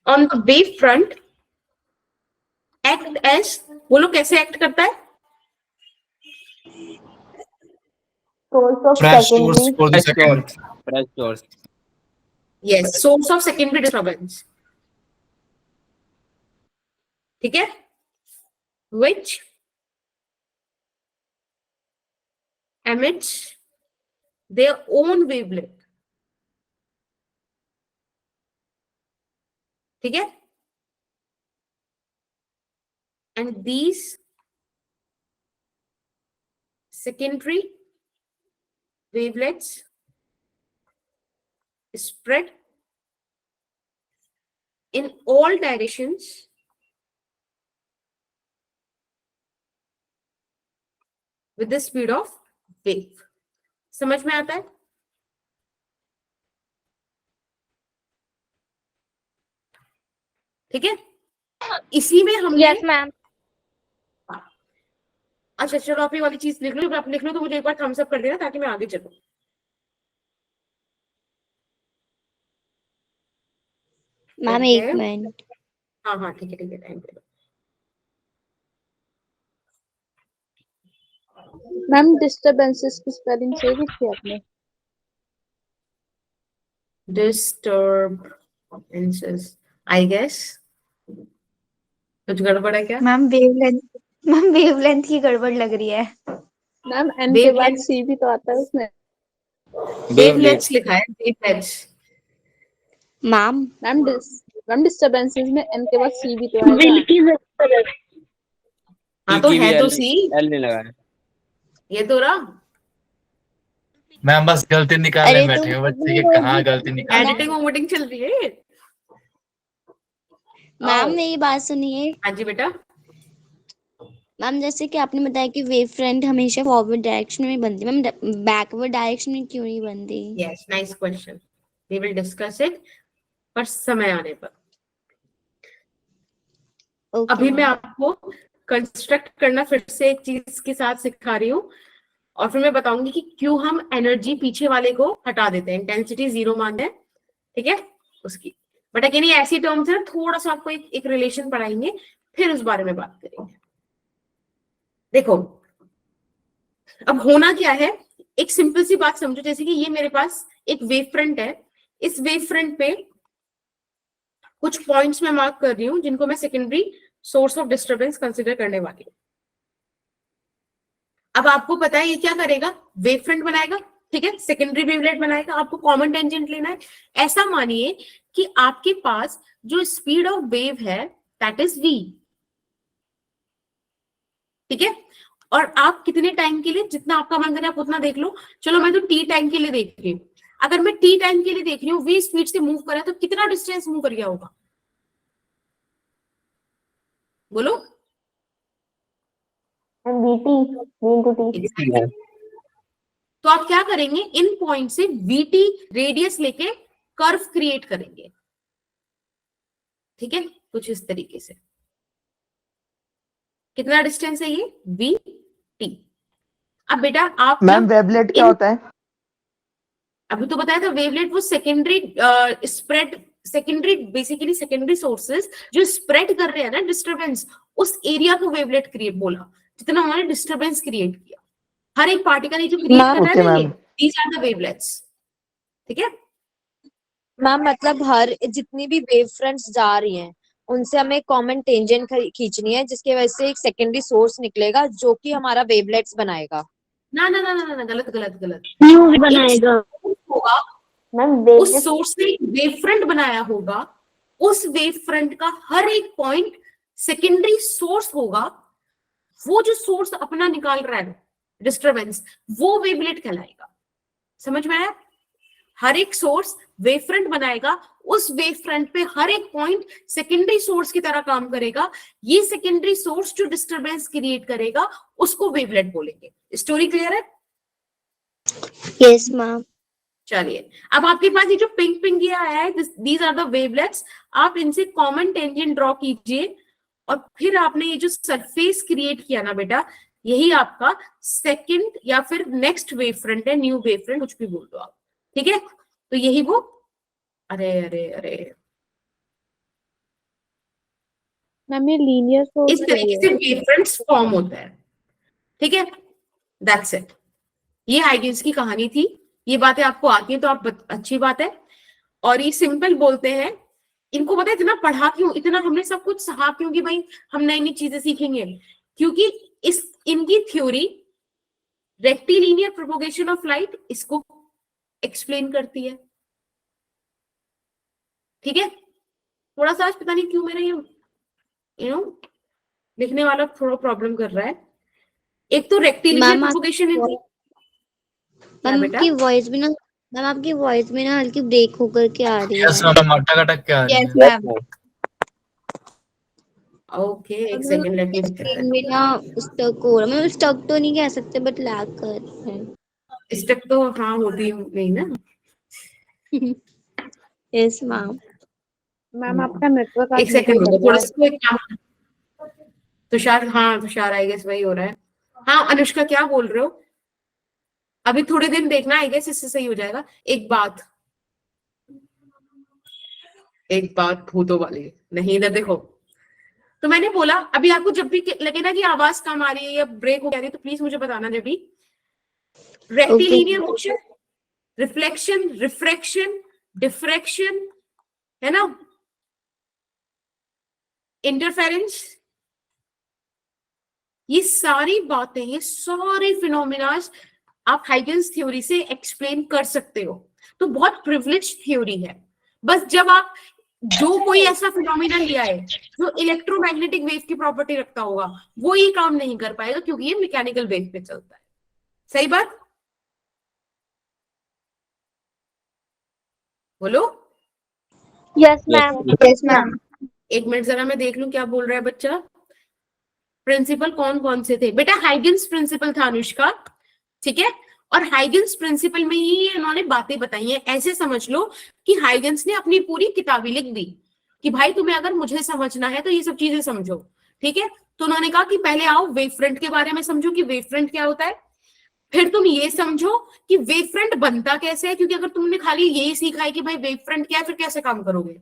on the wave front act as, बोलो कैसे एक्ट करता है? source of Fresh source secondary for the second. fresh source. Yes, source of secondary disturbance. ठीक है? Which emits their own wavelength. ठीक है? And these secondary wavelets spread in all directions with the speed of wave. समझ में आता है? ठीक है? इसी में हमने yes ma'am अच्छा चलो आप ये वाली चीज लिख लो, आप लिख लो तो मुझे एक बार थम्स अप कर देना ताकि मैं आगे चलूं. मैम ठीक एक है? मिनट. हाँ हाँ ठीक है टाइम पे. मैम डिस्टरबेंसेस की स्पेलिंग सही लिखी है आपने? Disturbances, I guess. कुछ गड़बड़ है क्या? मैम वेवलेंथ की गड़बड़ लग रही है. मैम एन के बाद Wavelength. सी भी तो आता है उसमें. Wavelets लिखा है, wavelets. मैम मैम डिस्टरबेंसेस में एन के बाद सी भी तो आएगा. हाँ तो है तो सी, एल नहीं लगा है. ये तो रहा. मैम बस गलती निकालने अरे बैठे हैं बच्चे के, कहाँ गलती निकाल. एडिटिंग वोटिंग चल रही है. मैम मेरी बात सुनिए. हाँ जी बेटा. मैम जैसे कि आपने बताया कि वेव फ्रंट हमेशा फॉरवर्ड डायरेक्शन में बनती है, मैम बैकवर्ड डायरेक्शन में क्यों नहीं बनती? Yes, nice question. We will discuss it पर समय आने पर. Okay, अभी मैं मैम. आपको कंस्ट्रक्ट करना फिर से एक चीज के साथ सिखा रही हूँ और फिर मैं बताऊंगी कि क्यों हम एनर्जी पीछे वाले को हटा देते हैं, इंटेंसिटी 0 मानते हैं. ठीक है उसकी. बट अगेन ये ऐसी टर्म्स है, थोड़ा सा आपको एक रिलेशन पढ़ाएंगे फिर उस बारे में बात करेंगे. देखो अब होना क्या है, एक सिंपल सी बात समझो. जैसे कि ये मेरे पास एक वेव फ्रंट है, इस वेव फ्रंट पे कुछ पॉइंट्स मैं मार्क कर रही हूँ जिनको मैं secondary source of disturbance consider करने वाली हूँ. अब आपको पता है ये क्या करेगा, वेव फ्रंट बनाएगा. ठीक है, सेकेंडरी वेवलेट बनाएगा. आपको कॉमन टेंजेंट लेना है. ऐसा मानिए कि आपके पास जो स्पीड ऑफ वेव है दैट इज v. ठीक है, और आप कितने टाइम के लिए, जितना आपका मन करे आप उतना देख लो. चलो मैं तो t टाइम के लिए देख रही हूँ. अगर मैं t टाइम के लिए देख रही हूँ, v स्पीड से मूव करा तो कितना डिस्टेंस मूव कर गया होगा बोलो. vt v into t तो आप क्या करेंगे, इन पॉइंट से vt रेडियस लेके कर्व क्रिएट करेंगे. ठीक है, कुछ इस तरीके से. कितना डिस्टेंस है ये vt. अब बेटा आप मैम वेवलेट क्या होता है? अभी तो बताया था वेवलेट वो secondary spread, secondary basically secondary sources जो स्प्रेड कर रहे हैं ना डिस्टरबेंस, उस एरिया को वेवलेट क्रिएट बोला जितना उन्होंने डिस्टरबेंस क्रिएट किया. हर एक पार्टिकल जो क्रिएट कर रहा है ना, ये दीज आर द वेवलेट्स. ठीक है मैम, मतलब हर जितनी भी वेव फ्रंट्स जा रही हैं उनसे हमें कॉमन टेंजेंट खींचनी है जिसकी वजह से एक सेकेंडरी सोर्स निकलेगा जो कि हमारा वेवलेट्स बनाएगा. ना ना ना ना ना गलत गलत गलत. न्यूज बनाएगा होगा मैम. उस सोर्स ने वेव फ्रंट बनाया होगा, उस वेव फ्रंट का हर एक पॉइंट सेकेंडरी सोर्स होगा. वो जो सोर्स अपना निकाल रहा है डिस्टरबेंस, वो वेवलेट कहलाएगा. समझ में आया? हर एक सोर्स वेव फ्रंट बनाएगा, उस वेव फ्रंट पे हर एक पॉइंट सेकेंडरी सोर्स की तरह काम करेगा. ये सेकेंडरी सोर्स जो डिस्टरबेंस क्रिएट करेगा उसको वेवलेट बोलेंगे. स्टोरी क्लियर है? Yes ma'am. चलिए अब आपके पास ये जो पिंक पिंक ये आया है, दीज आर द वेवलेट्स. आप इनसे कॉमन टेंजेंट ड्रॉ कीजिए और फिर आपने ये जो सरफेस क्रिएट किया ना बेटा, यही आपका सेकंड या फिर नेक्स्ट वेव फ्रंट है, न्यू वेव फ्रंट, कुछ भी बोल दो आप, ठीक है। तो यही वो, अरे अरे अरे, मैम ये लीनियर सोर्स इस तरीके से वेव फ्रंट्स फॉर्म होता है, ठीक है। दैट्स इट, ये हाइगेन्स की कहानी थी। ये बातें आपको आती हैं तो आप अच्छी बात है। और ये सिंपल बोलते हैं, इनको पता है इतना पढ़ा क्यों, इतना हमने सब कुछ सहा क्यों कि भाई हम नई नई चीजें सीखेंगे, क्योंकि इस इनकी theory rectilinear propagation of light इसको एक्सप्लेन करती है, ठीक है। थोड़ा सा आज पता नहीं क्यों मेरा ये लिखने वाला थोड़ा प्रॉब्लम कर रहा है। एक तो रेक्टिलिनियर मैम प्रोपोगेशन मैम आपकी वॉइस भी ना, मैम आपकी वॉइस में ना हल्की ब्रेक होकर के आ रही यस है। मैम, अटक अटक के आ रही यस है। मैम। ओके, एक सेकंड, लेट मी स्क्रीन में ना स्टक हो रहा है, मतलब स्टक तो नहीं कह सकते बट लैग कर रहा है। स्टक तो हाँ होती नहीं ना। Yes ma'am. मैम आपका नेटवर्क एक सेकंड रुको, थोड़ा सा एक काम, तुषार, हाँ तुषार आई गेस वही हो रहा है। हाँ अनुष्का क्या बोल रहे हो, अभी थोड़े दिन देखना, आई गेस इससे सही हो जाएगा। एक बात भूतों वाली नहीं, इधर देखो। तो मैंने बोला अभी आपको जब भी लगे ना कि आवाज कम आ रही है या ब्रेक हो रही है तो प्लीज मुझे बताना। जब भी rectilinear motion, reflection, refraction, diffraction, है ना, इंटरफेरेंस, ये सारी बातें, ये सारे फिनोमिनाज आप हाइगेन्स थ्योरी से एक्सप्लेन कर सकते हो। तो बहुत प्रिविलेज थ्योरी है। बस जब आप जो कोई ऐसा फिनोमिना लिया है जो इलेक्ट्रोमैग्नेटिक वेव की प्रॉपर्टी रखता होगा वो ये काम नहीं कर पाएगा, क्योंकि ये मैकेनिकल वेव पे चलता है। सही बात, बोलो। Yes ma'am. Yes ma'am. एक मिनट जरा मैं देख लूं क्या बोल रहा है बच्चा। प्रिंसिपल कौन कौन से थे बेटा? हाइगेन्स प्रिंसिपल था अनुष्का, ठीक है। और हाइगेन्स प्रिंसिपल में ही इन्होंने बातें बताई हैं। ऐसे समझ लो कि हाइगेन्स ने अपनी पूरी किताब ही लिख दी कि भाई तुम्हें अगर मुझे समझना है तो ये सब चीजें समझो, ठीक है। तो उन्होंने कहा कि पहले आओ वेव फ्रंट के बारे में समझो कि वेव फ्रंट क्या होता है, फिर तुम ये समझो कि वेव फ्रंट बनता कैसे है, क्योंकि अगर तुमने खाली यही सीखा है कि भाई वेव फ्रंट क्या है फिर कैसे काम करोगे,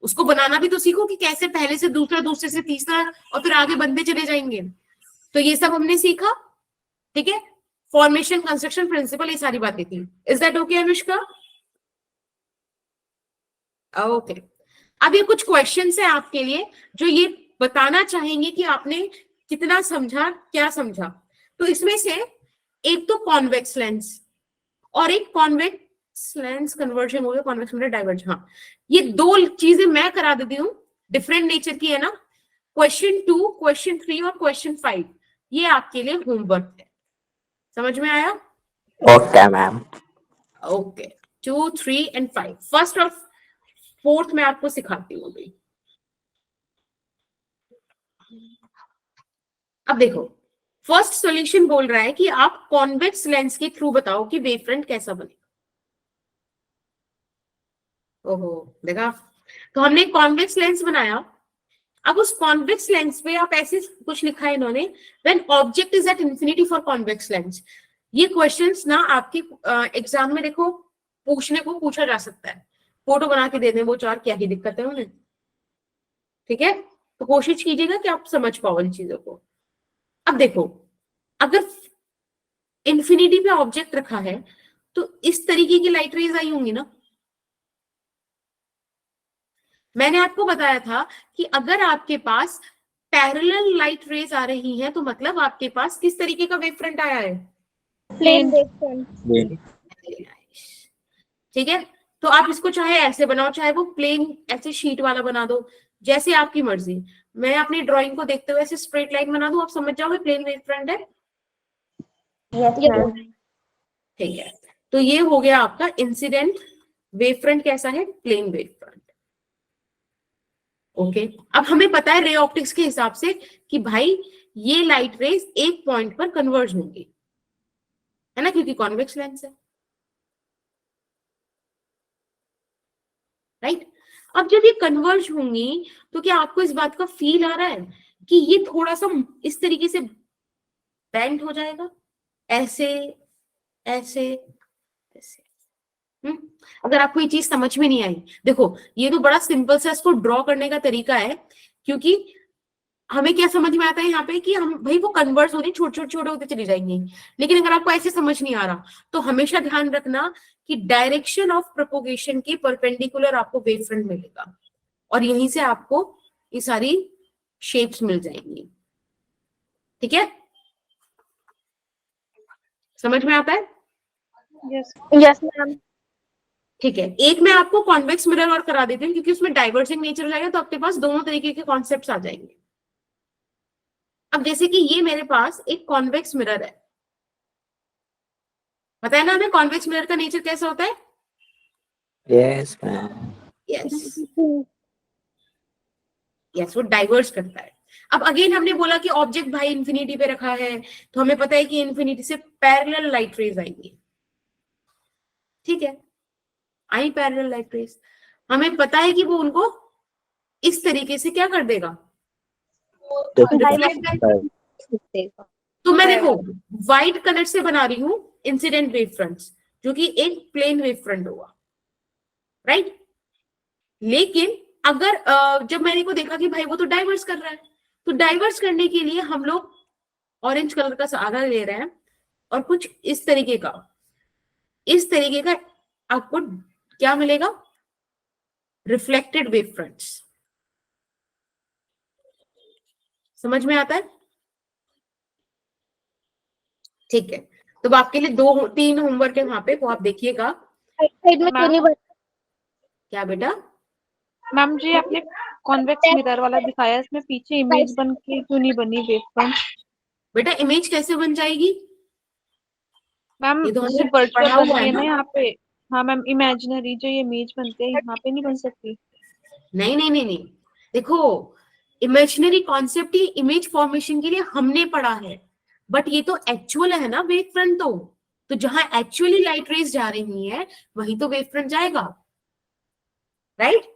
उसको बनाना भी तो सीखो कि कैसे पहले से दूसरा, दूसरे से तीसरा और फिर आगे बनते चले जाएंगे। तो ये सब हमने सीखा, ठीक है। फॉर्मेशन, कंस्ट्रक्शन, प्रिंसिपल, ये सारी बातें थी। Is that okay Anushka? Okay. अब ये कुछ क्वेश्चंस है आपके लिए जो ये बताना चाहेंगे कि आपने कितना समझा, क्या समझा। तो इसमें से एक तो कॉन्वेक्स लेंस और एक कॉन्वेक्स लेंस कन्वर्जन हो गया, कॉन्वेक्स मतलब डाइवर्ज। हाँ, ये दो चीजें मैं करा देती हूँ, डिफरेंट नेचर की है ना। क्वेश्चन 2, क्वेश्चन 3 और क्वेश्चन 5 ये आपके लिए होमवर्क है। समझ में आया? Okay ma'am. Okay, 2, 3 and 5, first और फोर्थ में आपको सिखाती हूँ अभी। अब देखो, फर्स्ट सॉल्यूशन बोल रहा है कि आप कॉन्वेक्स लेंस के थ्रू बताओ कि वेव फ्रंट कैसा बनेगा। ओहो, देखा? तो हमने कॉन्वेक्स लेंस बनाया। अब उस कॉन्वेक्स लेंस पे आप ऐसे कुछ लिखा है इन्होंने, when object is at infinity for convex lens. ये क्वेश्चंस ना आपके एग्जाम में देखो पूछने को पूछा जा सकता है, फोटो बना के दे दें वो चार, क्या ही दिक्कत है उन्हें, ठीक है। तो कोशिश कीजिएगा कि आप समझ पाओ इन चीजों को। अब देखो, अगर इंफिनिटी पे ऑब्जेक्ट रखा है तो इस तरीके की लाइट रेज आई होंगी ना। मैंने आपको बताया था कि अगर आपके पास पैरेलल लाइट रेज आ रही हैं तो मतलब आपके पास किस तरीके का वेव फ्रंट आया है? Plane wave front. ठीक है। तो आप इसको चाहे ऐसे बनाओ, चाहे वो प्लेन ऐसे शीट वाला बना दो, जैसे आपकी मर्जी। मैं अपनी ड्राइंग को देखते हुए ऐसे स्ट्रेट लाइन बना दूं, आप समझ जाओगे प्लेन वेव फ्रंट है। Yes ma'am. ठीक है, तो ये हो गया आपका इंसिडेंट वेव फ्रंट कैसा है, प्लेन वेव फ्रंट। ओके, अब हमें पता है रे ऑप्टिक्स के हिसाब से कि भाई ये लाइट रेज एक पॉइंट पर कन्वर्ज होंगी, है ना, क्योंकि कॉन्वेक्स लेंस है, राइट। अब जब ये कन्वर्ज होंगी तो क्या आपको इस बात का फील आ रहा है कि ये थोड़ा सा इस तरीके से बेंट हो जाएगा, ऐसे ऐसे ऐसे। अगर आपको ये चीज समझ में नहीं आई, देखो ये तो बड़ा सिंपल सा इसको ड्रॉ करने का तरीका है, क्योंकि हमें क्या समझ में आता है यहाँ पे कि हम भाई वो कन्वर्स हो रही, छोटे छोटे छोटे होते चली जाएंगी। लेकिन अगर आपको ऐसे समझ नहीं आ रहा तो हमेशा ध्यान रखना कि डायरेक्शन ऑफ प्रोपोगेशन के परपेंडिकुलर आपको वेव फ्रंट मिलेगा, और यहीं से आपको ये सारी शेप्स मिल जाएंगी। ठीक है, समझ में आता है? Yes ma'am. ठीक है, एक मैं आपको कॉन्वेक्स मिरर और करा देती हूँ, क्योंकि उसमें डाइवर्जिंग नेचर हो जाएगा, तो आपके पास दोनों तरीके के कॉन्सेप्ट्स आ जाएंगे। अब जैसे कि ये मेरे पास एक कॉन्वेक्स मिरर है, पता है ना हमें कॉन्वेक्स मिरर का नेचर कैसा होता है? Yes ma'am. यस यस, वो डाइवर्स करता है। अब अगेन हमने बोला कि ऑब्जेक्ट भाई इंफिनिटी पे रखा है, तो हमें पता है कि इंफिनिटी से पैरेलल लाइट रेज आएंगी। ठीक है, आई पैरेलल लाइट रेज, हमें पता है कि वो उनको इस तरीके से क्या कर देगा, तो मैं देखो व्हाइट कलर से बना रही हूं इंसिडेंट वेव फ्रंट्स, जो कि एक प्लेन वेव फ्रंट होगा, राइट। लेकिन अगर जब मैंने को देखा कि भाई वो तो डाइवर्स कर रहा है, तो डाइवर्स करने के लिए हम लोग ऑरेंज कलर का सहारा ले रहे हैं, और कुछ इस तरीके का आपको क्या मिलेगा, रिफ्लेक्टेड वेव फ्रंट्स। समझ में आता है? ठीक है, तो आपके लिए 2-3 होमवर्क है वहां पे, वो आप देखिएगा। क्या बेटा? मैम जी आपने कॉन्वेक्स मिरर वाला दिखाया, इसमें पीछे इमेज बन के क्यों नहीं बनी वेव फ्रंट? बेटा इमेज कैसे बन जाएगी? मैम ये तो जैसे हमने वर्चुअल पढ़ा बनती हुआ है है ना ना। यहाँ पे। हाँ मैम, इमेजिनरी जो ये इमेज बनती है यहाँ पे नहीं बन सकती? नहीं नहीं नहीं नहीं, देखो इमेजिनरी कॉन्सेप्ट ही इमेज फॉर्मेशन के लिए हमने पढ़ा है, बट ये तो एक्चुअल है ना वेव फ्रंट, तो जहां एक्चुअली लाइट रेज जा रही है वहीं तो वेव फ्रंट जाएगा, राइट।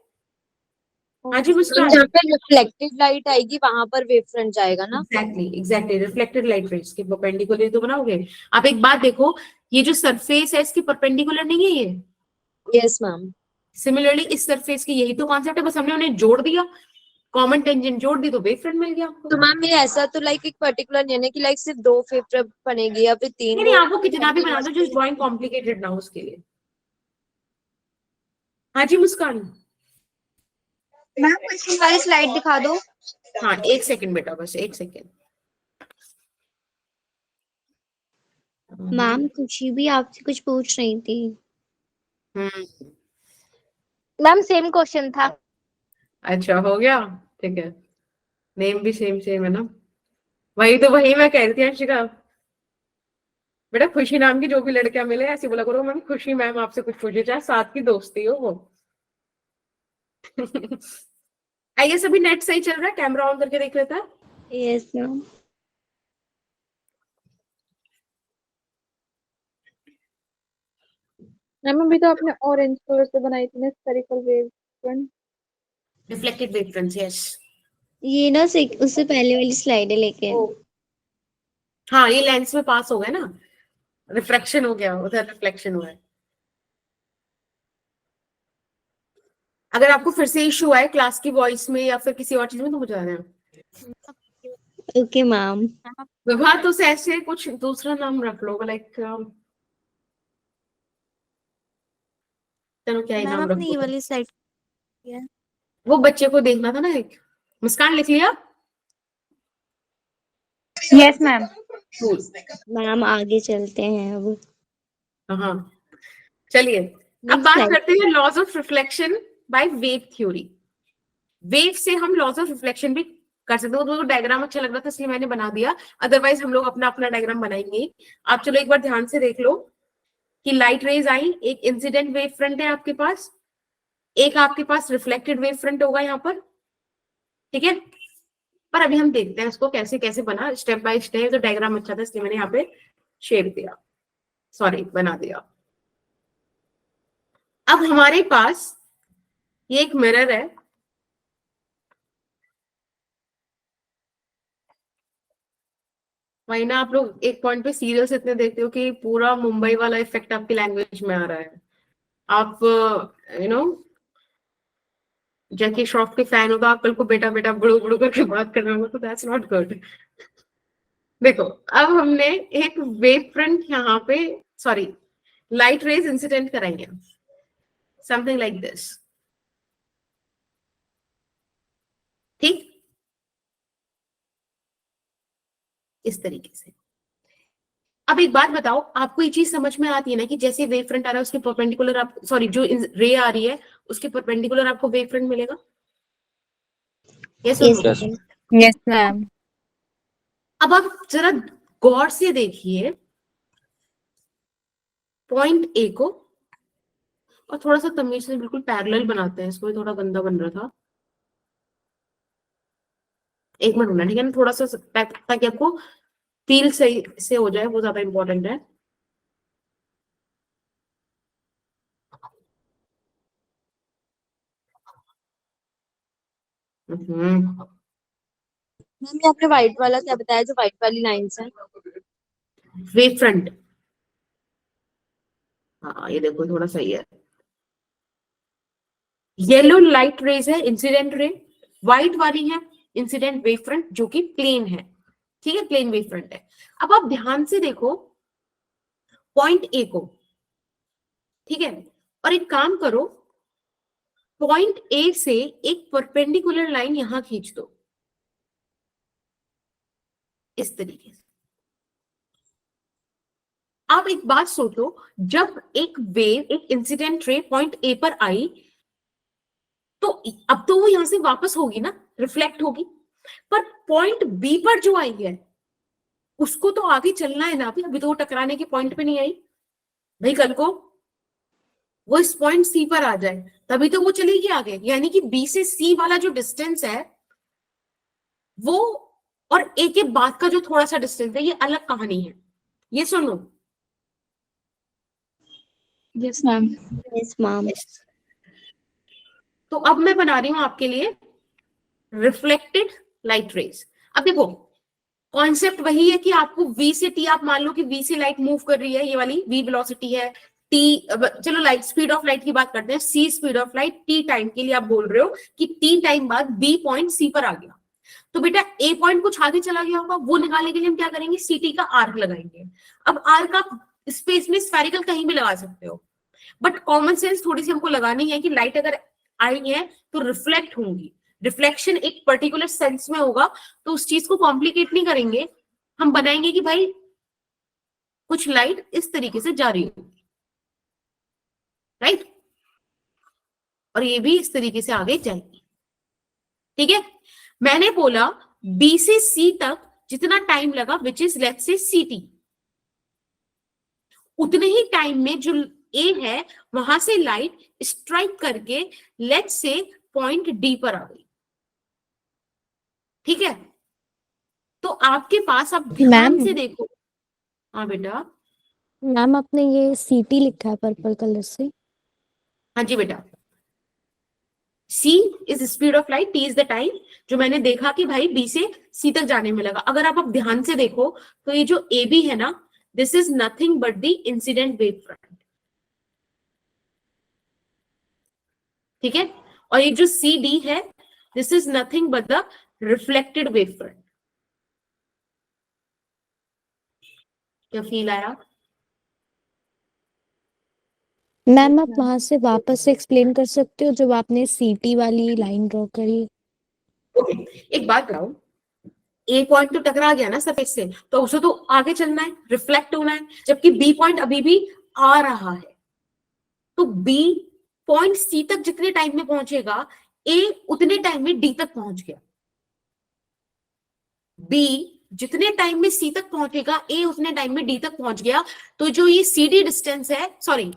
हाँ जी मुस्कान। जहाँ पे रिफ्लेक्टेड लाइट आएगी वहां पर वेव फ्रंट जाएगा ना? एग्जैक्टली रिफ्लेक्टेड लाइट रेज के परपेंडिकुलर तो बनाओगे। आप एक बात देखो, ये जो सरफेस है इसकी परपेंडिकुलर नहीं है ये। Yes ma'am. सिमिलरली इस सरफेस की यही तो कॉन्सेप्ट है, बस हमने उन्हें जोड़ दिया, कॉमन टेंजेंट जोड़ दी तो वेव फ्रंट मिल गया आपको। तो मैम ये ऐसा तो लाइक एक पर्टिकुलर नहीं है ना कि लाइक सिर्फ 2 वेव फ्रंट बनेगी या फिर 3? नहीं आपको कितना भी बना दो, जस्ट ड्राइंग कॉम्प्लिकेटेड ना हो उसके लिए। हाँ जी मुस्कान। मैम पिछली वाली स्लाइड दिखा दो। हाँ 1 सेकंड बेटा, बस 1 सेकंड। मैम खुशी भी आपसे कुछ पूछ रही थी। मैम सेम क्वेश्चन था। अच्छा हो गया, ठीक है। नेम भी सेम सेम है ना, वही मैं कह रही थी अंशिका। बेटा खुशी नाम की जो भी लड़कियां मिले ऐसे बोला करो मैम खुशी मैम आपसे कुछ पूछे, चाहे साथ की दोस्ती हो वो। आई गेस अभी नेट सही चल रहा है, कैमरा ऑन करके देख लेता है। Yes ma'am. मैम अभी तो आपने ऑरेंज कलर से बनाई थी ना spherical wave front. Reflected wave fronts, yes. ये ना उससे पहले वाली स्लाइड है लेकिन। हाँ ये लेंस में पास हो गया ना, रिफ्लेक्शन हो गया, उधर रिफ्लेक्शन हुआ है। अगर आपको फिर से इशू आए क्लास की वॉइस में या फिर किसी और चीज में तो मुझे बताना। Okay ma'am. विभा तो ऐसे कुछ दूसरा नाम रख लो, लाइक चलो क्या ही नाम रख लो। वाली स्लाइड वो बच्चे को देखना था ना एक। मुस्कान लिख लिया? Yes ma'am. मैम आगे चलते हैं अब। हाँ चलिए, अब Next बात slide. करते हैं laws of reflection by wave theory. Wave से हम लॉज ऑफ रिफ्लेक्शन भी कर सकते हो, तो डायग्राम अच्छा लग रहा था इसलिए मैंने बना दिया, अदरवाइज हम लोग अपना अपना डायग्राम बनाएंगे। आप चलो एक बार ध्यान से देख लो कि लाइट रेज आई, एक इंसिडेंट वेव फ्रंट है आपके पास, एक आपके पास रिफ्लेक्टेड वेव फ्रंट होगा यहाँ पर, ठीक है। पर अभी हम देखते हैं इसको कैसे कैसे बना, स्टेप बाय स्टेप। तो डायग्राम अच्छा था इसलिए मैंने यहाँ पे शेप दिया, सॉरी बना दिया। अब हमारे पास ये एक मिरर है, वही ना, आप लोग एक पॉइंट पे सीरियल्स इतने देखते हो कि पूरा मुंबई वाला इफेक्ट आपकी लैंग्वेज में आ रहा है। आप यू नो जैकी श्रॉफ के फैन हो तो आप कल को बेटा बेटा बुड़ू बुड़ू करके बात कर रहे हो, तो दैट्स नॉट गुड। देखो, अब हमने एक वेव फ्रंट यहाँ पे, सॉरी, लाइट रेज इंसिडेंट कराएंगे, समथिंग लाइक दिस, ठीक, इस तरीके से। अब एक बात बताओ, आपको ये चीज समझ में आती है ना कि जैसे वेव फ्रंट आ रहा है उसके परपेंडिकुलर आप, सॉरी, जो रे आ रही है उसके परपेंडिकुलर आपको वेव फ्रंट मिलेगा? यस और नो? Yes ma'am. अब आप जरा गौर से देखिए पॉइंट ए को, और थोड़ा सा तमीज से बिल्कुल पैरेलल बनाते हैं इसको, ये थोड़ा गंदा बन रहा था, एक मिनट होना, ठीक है ना, थोड़ा सा ताकि आपको फील सही से हो जाए, वो ज्यादा इंपॉर्टेंट है। मैम ये आपने व्हाइट वाला क्या बताया, जो व्हाइट वाली लाइंस है? वेव फ्रंट, हाँ ये देखो थोड़ा सही है। येलो लाइट रेज है इंसिडेंट रे, व्हाइट वाली है इंसिडेंट वेव फ्रंट जो कि प्लेन है, ठीक है, प्लेन वेव फ्रंट है। अब आप ध्यान से देखो पॉइंट ए को, ठीक है, और एक काम करो, पॉइंट ए से एक परपेंडिकुलर लाइन यहां खींच दो, इस तरीके से। आप एक बात सोचो, जब एक वेव, एक इंसिडेंट रे पॉइंट ए पर आई, तो अब तो वो यहां से वापस होगी ना, रिफ्लेक्ट होगी, पर पॉइंट बी पर जो आई है उसको तो आगे चलना है ना, अभी तो वो टकराने के पॉइंट पे नहीं आई भाई, कल को वो इस पॉइंट सी पर आ जाए तभी तो वो चलेगी आगे। यानी कि बी से सी वाला जो डिस्टेंस है वो, और ए के बाद का जो थोड़ा सा डिस्टेंस है, ये अलग कहानी है, ये सुनो। Yes ma'am. Yes ma'am. तो अब मैं बना रही हूं आपके लिए रिफ्लेक्टेड लाइट रेज। अब देखो कॉन्सेप्ट वही है कि आपको V से T, आप मान लो कि V से लाइट मूव कर रही है, ये वाली V वेलोसिटी है, T, चलो लाइट स्पीड ऑफ लाइट की बात करते हैं, C speed of light, T time के लिए आप बोल रहे हो कि T टाइम बाद B पॉइंट C पर आ गया, तो बेटा A पॉइंट कुछ आगे चला गया होगा, वो निकालने के लिए हम क्या करेंगे, CT का आर्क लगाएंगे। अब आर्क आप स्पेस में स्फेरिकल कहीं भी लगा सकते हो, बट कॉमन सेंस थोड़ी सी हमको लगानी है कि लाइट अगर आई है तो रिफ्लेक्ट होंगी, रिफ्लेक्शन एक पर्टिकुलर सेंस में होगा, तो उस चीज को कॉम्प्लिकेट नहीं करेंगे, हम बनाएंगे कि भाई कुछ लाइट इस तरीके से जा रही होगी, राइट, और ये भी इस तरीके से आगे जाएगी, ठीक है। मैंने बोला बी से सी तक जितना टाइम लगा, which is let's say CT, उतने ही टाइम में जो ए है वहां से लाइट स्ट्राइक करके लेट्स से पॉइंट डी पर आ गई, ठीक है। तो आपके पास, आप ध्यान से देखो, हाँ बेटा, मैम आपने ये CT लिखा है पर्पल कलर से? हाँ जी बेटा, C is speed of light, T is the time, जो मैंने देखा कि भाई B से C तक जाने में लगा। अगर आप ध्यान से देखो तो ये जो AB है ना, this is nothing but the incident wave front, ठीक है, और ये जो CD है, this is nothing but the reflected wave front. क्या फील आया? मैम आप वहां से वापस से एक्सप्लेन कर सकते हो जब आपने CT वाली लाइन ड्रॉ करी? ओके, एक बात बताओ, ए पॉइंट तो टकरा गया ना सरफेस से, तो उसे तो आगे चलना है, रिफ्लेक्ट होना है, जबकि बी पॉइंट अभी भी आ रहा है, तो बी पॉइंट सी तक जितने टाइम में पहुंचेगा, ए उतने टाइम में डी तक पहुंच गया, बी जितने टाइम में सी तक पहुंचेगा, ए उतने टाइम में डी तक पहुंच गया। तो जो ये CD डिस्टेंस है, सॉरी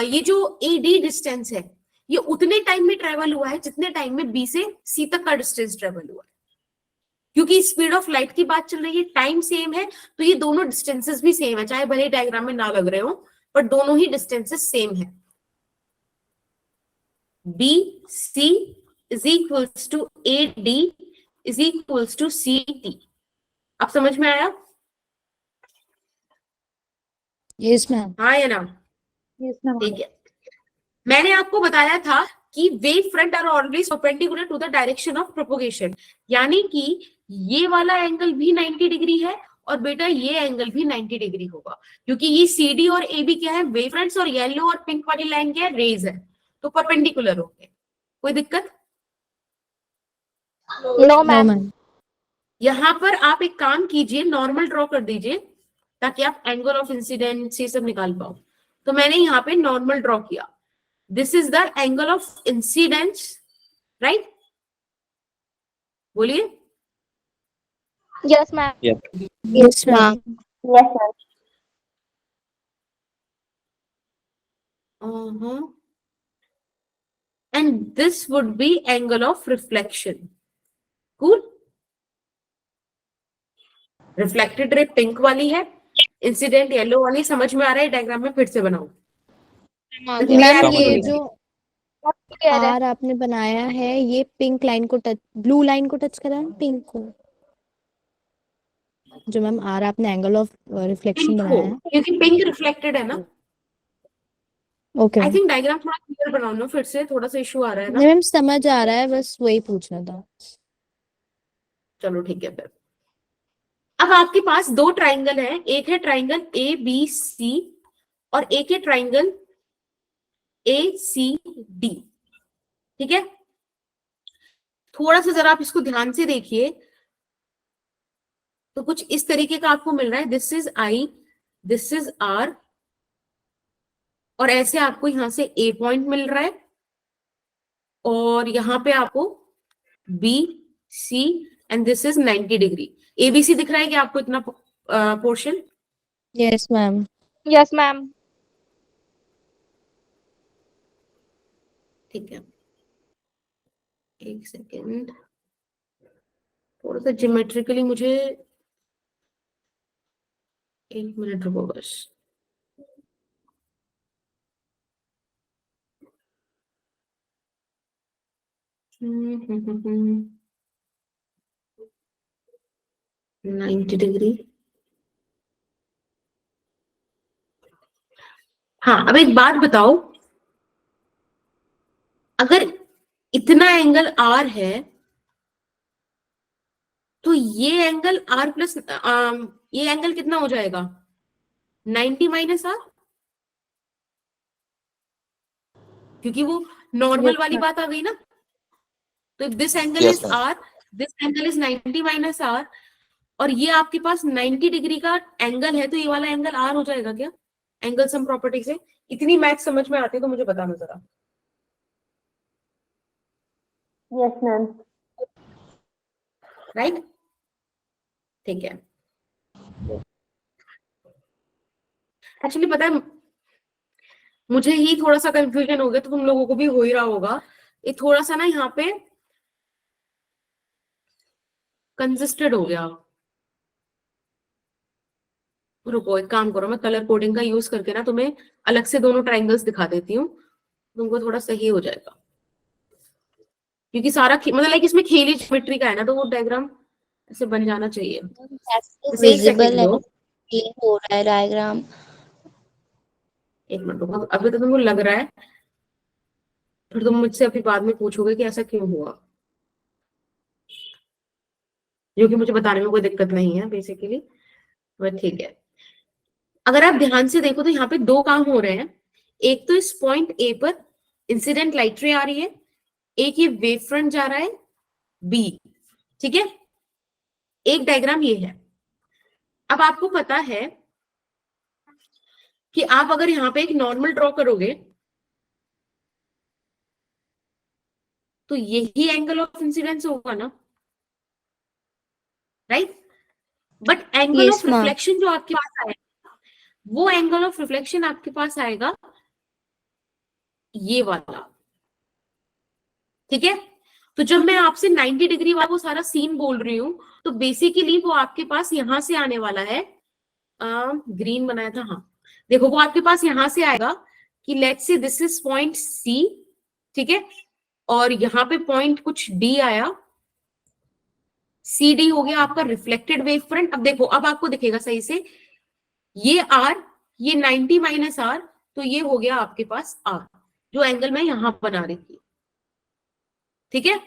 ये जो AD डिस्टेंस है, ये उतने टाइम में ट्रेवल हुआ है जितने टाइम में बी से सी तक का डिस्टेंस ट्रेवल हुआ है। क्योंकि स्पीड ऑफ लाइट की बात चल रही है, टाइम सेम है, तो ये दोनों डिस्टेंसेस भी सेम है, चाहे भले डायग्राम में ना लग रहे हो, पर दोनों ही डिस्टेंसेस सेम है। BC is equals to AD is equals to CT। अब समझ में आया? Yes ma'am. हाँ या ना? Yes ma'am. ठीक है, मैंने आपको बताया था कि wave front are always perpendicular to the direction of propagation, यानी कि ये वाला एंगल भी 90 डिग्री है और बेटा ये एंगल भी 90 डिग्री होगा, क्योंकि ये CD और AB क्या है, वेव फ्रंट्स, और येलो और पिंक वाली लाइन क्या है, रेज है, तो परपेंडिकुलर होंगे। कोई दिक्कत? No no ma'am. मैम। यहां पर आप एक काम कीजिए, नॉर्मल ड्रॉ कर दीजिए ताकि आप एंगल ऑफ इंसिडेंस ये सब निकाल पाओ। तो मैंने यहाँ पे नॉर्मल ड्रॉ किया, this is the angle of incidence, right? बोलिए। Yes ma'am. Yes ma'am. Yes ma'am. And this would be angle of reflection. Cool. Reflected ray pink वाली है, इंसिडेंट येलो वाली। समझ में आ रहा है? डायग्राम में फिर से बनाओ। मैम ये जो कह रहे हैं आर आपने बनाया है ये पिंक लाइन को टच, ब्लू लाइन को टच करा है, पिंक को, जो मैम आर आपने एंगल ऑफ रिफ्लेक्शन पिंक बनाया को, है। क्योंकि पिंक रिफ्लेक्टेड है ना। Okay I ma'am. Think diagram थोड़ा क्लियर बनाओ ना, फिर से थोड़ा सा इशू आ रहा है ना। नहीं मैम समझ आ रहा है, बस वही पूछना था। चलो ठीक है फिर। अब आपके पास दो ट्राइंगल है, एक है ट्राइंगल ABC और एक है ट्राइंगल ACD। ठीक है, थोड़ा सा जरा आप इसको ध्यान से देखिए तो कुछ इस तरीके का आपको मिल रहा है, this is I, this is R, और ऐसे आपको यहां से A पॉइंट मिल रहा है और यहां पे आपको B, C and this is 90 degree. ABC दिख रहा है कि आपको इतना portion? Yes ma'am. Yes ma'am. ठीक है, एक सेकेंड, थोड़ा सा ज्योमेट्रिकली मुझे 1 मिनट रुको बस। हम्म 90 डिग्री। हाँ, अब एक बात बताओ, अगर इतना एंगल R है तो ये एंगल R प्लस ये एंगल कितना हो जाएगा, 90 माइनस R, क्योंकि वो नॉर्मल वाली बात आ गई ना। तो this angle Yes, is ma'am. R, this angle is 90 minus R, और ये आपके पास 90 डिग्री का एंगल है, तो ये वाला एंगल R हो जाएगा क्या, एंगल सम प्रॉपर्टी से? इतनी मैथ समझ में आती है तो मुझे बताना जरा। Yes ma'am. राइट, ठीक है। एक्चुअली पता है मुझे ही थोड़ा सा कंफ्यूजन हो गया, तो तुम लोगों को भी हो ही रहा होगा। ये थोड़ा सा ना यहाँ पे कंसिस्टेड हो गया। रुको, एक काम करो, मैं कलर कोडिंग का यूज करके ना तुम्हें अलग से दोनों ट्राइंगल्स दिखा देती हूँ, तुमको थोड़ा सही हो जाएगा। क्योंकि सारा मतलब लाइक इसमें खेली ज्योमेट्री का है ना, तो वो डायग्राम ऐसे बन जाना चाहिए। बस एक विजिबल सेकंड है, दो, ये हो रहा है डायग्राम। एक मिनट रुको। अभी तो तुमको लग रहा है, फिर तुम मुझसे अभी बाद में पूछोगे कि ऐसा क्यों हुआ, जो कि मुझे बताने में कोई दिक्कत नहीं है बेसिकली, बट ठीक है। अगर आप ध्यान से देखो तो यहाँ पे दो काम हो रहे हैं। एक तो इस पॉइंट A पर इंसिडेंट लाइट रे आ रही है, एक ये वेव फ्रंट जा रहा है B। ठीक है, एक डायग्राम ये है। अब आपको पता है कि आप अगर यहाँ पे एक नॉर्मल ड्रॉ करोगे तो यही एंगल ऑफ इंसिडेंस होगा ना, right? But angle Yes, of ma'am. Reflection जो आपके पास आएगा, वो एंगल ऑफ रिफ्लेक्शन आपके पास आएगा ये वाला। ठीक है, तो जब मैं आपसे 90 डिग्री वाला वो सारा सीन बोल रही हूँ, तो बेसिकली वो आपके पास यहां से आने वाला है। ग्रीन बनाया था, हाँ देखो, वो आपके पास यहां से आएगा कि let's say this is point C, ठीक है, और यहाँ पे पॉइंट कुछ D आया, CD हो गया आपका रिफ्लेक्टेड वेव फ्रंट। अब देखो, अब आपको दिखेगा सही से, ये R ये 90 माइनस आर, तो ये हो गया आपके पास आर, जो एंगल मैं यहां बना रही थी। ठीक है,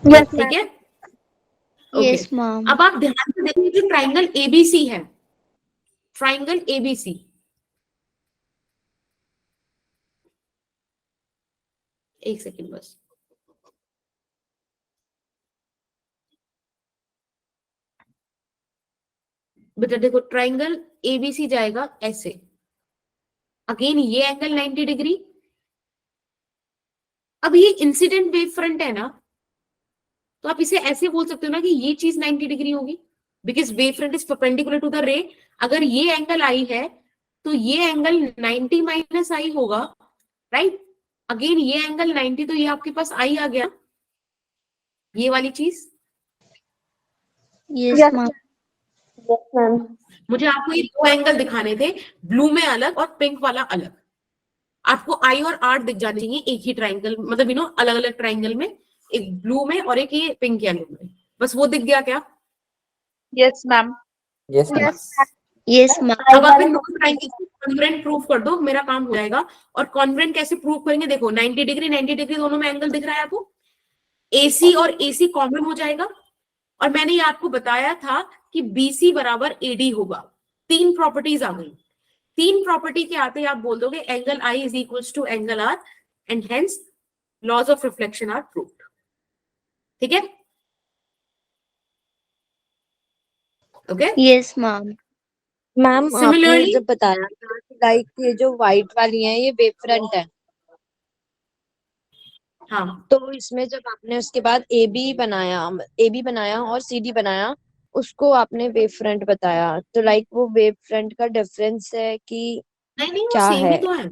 ठीक है, ओके। Yes ma'am. अब आप ध्यान से देखिए, जो ट्राइंगल एबीसी है, ट्राइंगल एबीसी, एक सेकेंड बस, बेटा देखो, ट्राइंगल एबीसी जाएगा ऐसे, अगेन ये एंगल 90 डिग्री। अब ये इंसिडेंट वेव फ्रंट है ना, तो आप इसे ऐसे बोल सकते हो ना कि ये चीज 90 डिग्री होगी, because wave front is perpendicular to the ray. अगर ये एंगल आई है तो ये एंगल 90 माइनस आई होगा, राइट। अगेन ये एंगल 90, तो ये आपके पास आई आ गया, ये वाली चीज। Yes ma'am. Yes ma'am. मुझे आपको ये दो एंगल दिखाने थे, ब्लू में अलग और पिंक वाला अलग। आपको आई और आर दिख जाने चाहिए एक ही ट्राइंगल, मतलब यू नो अलग अलग ट्राइंगल में, एक ब्लू में और एक ये पिंक येलो में। बस वो दिख गया क्या? Yes ma'am. Yes ma'am. बस। Yes ma'am. अब आप इन दोनों ट्राइंगल को कॉन्ग्रुएंट प्रूव कर दो, मेरा काम हो जाएगा। और कॉन्ग्रुएंट कैसे प्रूव करेंगे? देखो 90 डिग्री 90 डिग्री दोनों में एंगल दिख रहा है आपको, एसी और एसी कॉमन हो जाएगा। और मैंने ये आपको बताया था कि बीसी बराबर एडी होगा। तीन प्रॉपर्टीज आ गई। तीन प्रॉपर्टी के आते ही आप बोल दोगे angle I is equals to angle R, and hence laws of reflection are proved. ठीक है, ओके। Yes ma'am. मैम आपने Similarly- जब बताया था कि लाइक ये जो व्हाइट वाली है ये वेव फ्रंट है, हाँ, तो इसमें जब आपने उसके बाद ए बी बनाया और सी डी बनाया, उसको आपने वेव फ्रंट बताया, तो लाइक वो वेव फ्रंट का डिफरेंस है कि नहीं वो क्या सेम है? ही तो है,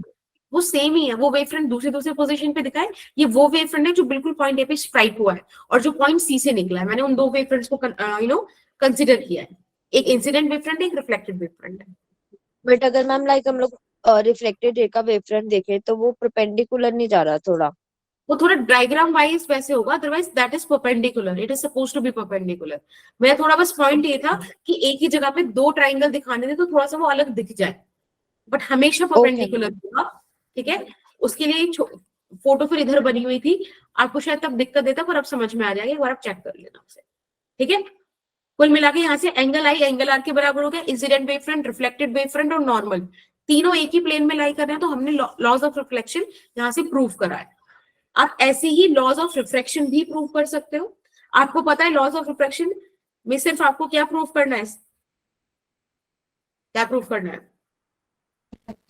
वो सेम ही है। वो वेव फ्रंट दूसरे दूसरे पोजीशन पे दिखाए, ये वो वेव फ्रंट है जो बिल्कुल पॉइंट ए पे स्ट्राइक हुआ है और जो पॉइंट सी से निकला है। मैंने उन दो वेव फ्रंट्स को यू नो कंसिडर किया है, एक इंसिडेंट वेव फ्रंट, एक रिफ्लेक्टेड वेव फ्रंट है। बट अगर मैम लाइक हम लोग रिफ्लेक्टेड रे का वेव फ्रंट देखें तो वो परपेंडिकुलर नहीं जा रहा थोड़ा। वो थोड़ा डायग्राम वाइज वैसे होगा, otherwise that is perpendicular, it is supposed to be perpendicular. मेरा थोड़ा बस पॉइंट ये था कि एक ही जगह पे दो ट्राइंगल दिखाने थे तो थोड़ा सा वो अलग दिख जाए, बट हमेशा परपेंडिकुलर होगा। ठीक है, उसके लिए फोटो फिर इधर बनी हुई थी, आपको शायद तब दिक्कत देता, पर अब समझ में आ जाएगा, एक बार आप चेक कर लेना आपसे। ठीक है, कुल मिला के यहाँ से एंगल आई एंगल आर के बराबर हो गया, incident wave front, reflected wave front और नॉर्मल, तीनों एक ही प्लेन में लाई कर रहे हैं, तो हमने लॉज ऑफ रिफ्लेक्शन यहाँ से प्रूव करा है। आप ऐसे ही लॉज ऑफ रिफ्रैक्शन भी प्रूव कर सकते हो। आपको पता है लॉज ऑफ रिफ्रैक्शन में सिर्फ आपको क्या प्रूव करना है? क्या प्रूव करना है?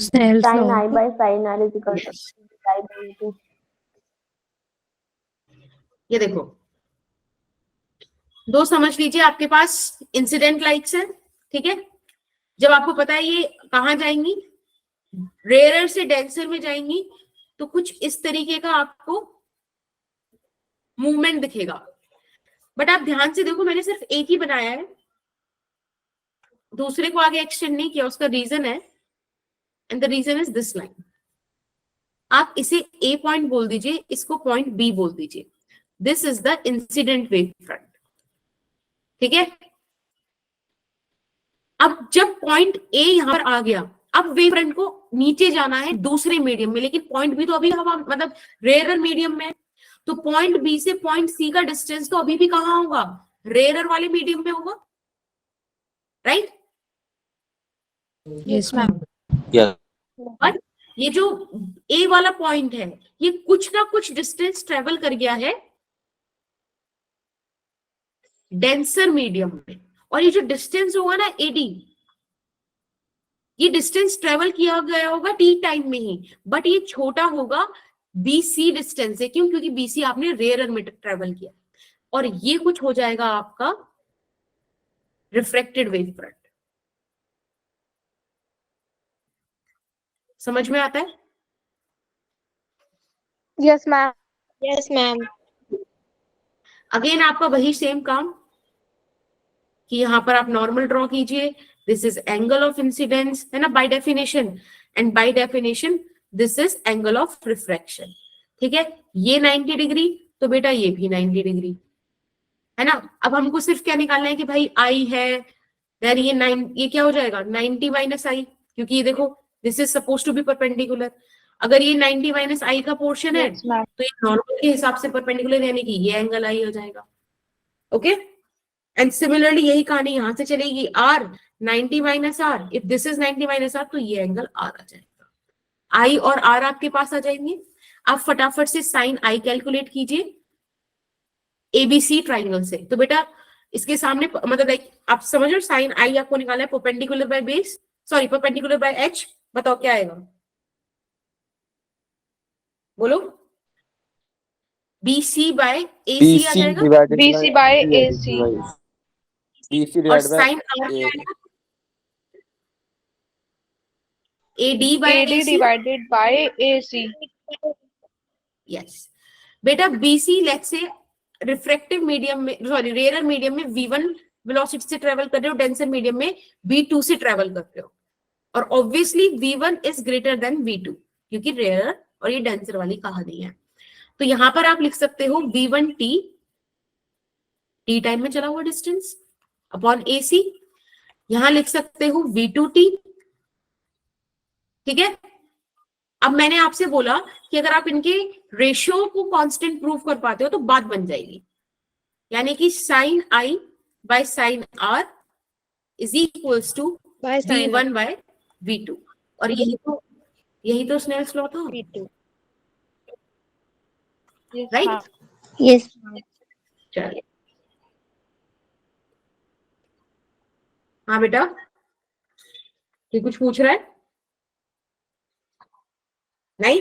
Snell's Sin law. I by sin R is equal to I by dt. ये देखो, दो समझ लीजिए, आपके पास इंसिडेंट लाइट्स है। ठीक है, जब आपको पता है ये कहाँ जाएंगी, रेयरर से डेंसर में जाएंगी, तो कुछ इस तरीके का आपको मूवमेंट दिखेगा। बट आप ध्यान से देखो, मैंने सिर्फ एक ही बनाया है, दूसरे को आगे एक्सटेंड नहीं किया। उसका रीजन है, and the reason is this line. आप इसे ए पॉइंट बोल दीजिए, इसको पॉइंट बी बोल दीजिए। This is the incident wave front. ठीक है, अब जब पॉइंट ए यहां पर आ गया, अब वेव फ्रंट को नीचे जाना है दूसरे मीडियम में, लेकिन पॉइंट बी तो अभी हवा मतलब रेयरर मीडियम में है, तो पॉइंट बी से पॉइंट सी का डिस्टेंस तो अभी भी कहां होगा? रेयरर वाले मीडियम में होगा, राइट? Yes, ma'am. Yeah. और ये जो ए वाला पॉइंट है, ये कुछ ना कुछ डिस्टेंस ट्रेवल कर गया है डेंसर मीडियम में, और ये जो डिस्टेंस होगा ना एडी, ये डिस्टेंस ट्रेवल किया गया होगा टी टाइम में ही, बट ये छोटा होगा बीसी डिस्टेंस से। क्यों? क्योंकि बीसी आपने रेयरर में ट्रेवल किया, और ये कुछ हो जाएगा आपका रिफ्रेक्टेड वेव फ्रंट। समझ में आता है? Yes, ma'am. Yes ma'am. Again आपका वही सेम काम कि यहां पर आप नॉर्मल ड्रॉ कीजिए, this is angle of incidence, है ना, by definition, and by definition this is angle of refraction. ठीक है, ये 90 डिग्री, तो बेटा ये भी 90 डिग्री, है ना। अब हमको सिर्फ क्या निकालना है कि भाई आई है, देन ये क्या हो जाएगा 90 माइनस आई, क्योंकि ये देखो this is suppose to be perpendicular. अगर ये 90 माइनस आई का पोर्शन है Yes, ma'am. तो ये नॉर्मल के हिसाब से परपेंडिकुलर, यानी कि ये एंगल आई हो जाएगा। ओके, एंड सिमिलरली यही कहानी यहां से चलेगी, R 90 minus R, if this is 90 minus R तो ये एंगल आर आ जाएगा। आई और आर आपके पास आ जाएंगे। आप फटाफट से साइन आई कैलकुलेट कीजिए एबीसी ट्राइंगल से। तो बेटा इसके सामने मतलब लाइक आप समझ लो, साइन आई आपको निकाला है perpendicular by base, sorry perpendicular by H, बताओ क्या आएगा, बोलो। बीसी बाय एसी आ जाएगा, BC by AC. और साइन आर क्या आएगा, AD by AD AC. divided by AC. Yes बेटा, BC let's say refractive medium में, सॉरी रेयर मीडियम में V1 वेलोसिटी से ट्रेवल कर रहे हो, डेंसर मीडियम में V2 से ट्रेवल कर रहे हो, और obviously V1 is greater than V2 क्योंकि रेयर और ये डेंसर वाली कहानी है। तो यहां पर आप लिख सकते हो V1T, T टाइम में चला हुआ डिस्टेंस, अपॉन AC। यहां लिख सकते हो V2T, ठीक है। अब मैंने आपसे बोला कि अगर आप इनके रेशियो को कांस्टेंट प्रूव कर पाते हो तो बात बन जाएगी, यानी कि sine I by sine R is equals to V1 by V2, और यही तो स्नेल्स लॉ था, Yes, राइट। ma'am. यस चलिए, हाँ बेटा, ये कुछ पूछ रहा है? नहीं,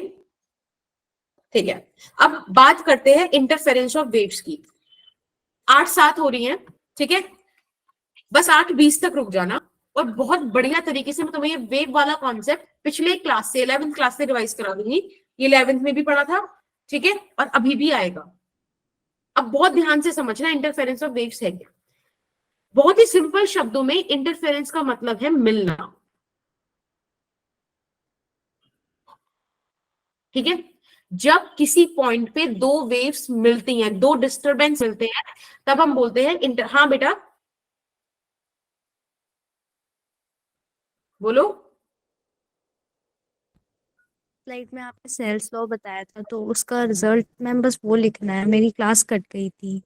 ठीक है। अब बात करते हैं इंटरफेरेंस ऑफ वेव्स की। 8-7 हो रही हैं, ठीक है, बस 8-20 तक रुक जाना, और बहुत बढ़िया तरीके से मैं तुम्हें ये वेव वाला कॉन्सेप्ट पिछले क्लास से 11th क्लास से रिवाइज करा दूंगी। ये 11th में भी पढ़ा था, ठीक है, और अभी भी आएगा। अब बहुत ध्यान से समझना इंटरफेरेंस ऑफ वेव्स है क्या। बहुत ही सिंपल शब्दों में इंटरफेरेंस का मतलब है मिलना, ठीक है। जब किसी पॉइंट पे दो वेव्स मिलती हैं, दो डिस्टरबेंस मिलते हैं, तब हम बोलते हैं हाँ बेटा बोलो। स्लाइड में आपने सेल्स लॉ बताया था तो उसका रिजल्ट मैम बस वो लिखना है, मेरी क्लास कट गई थी।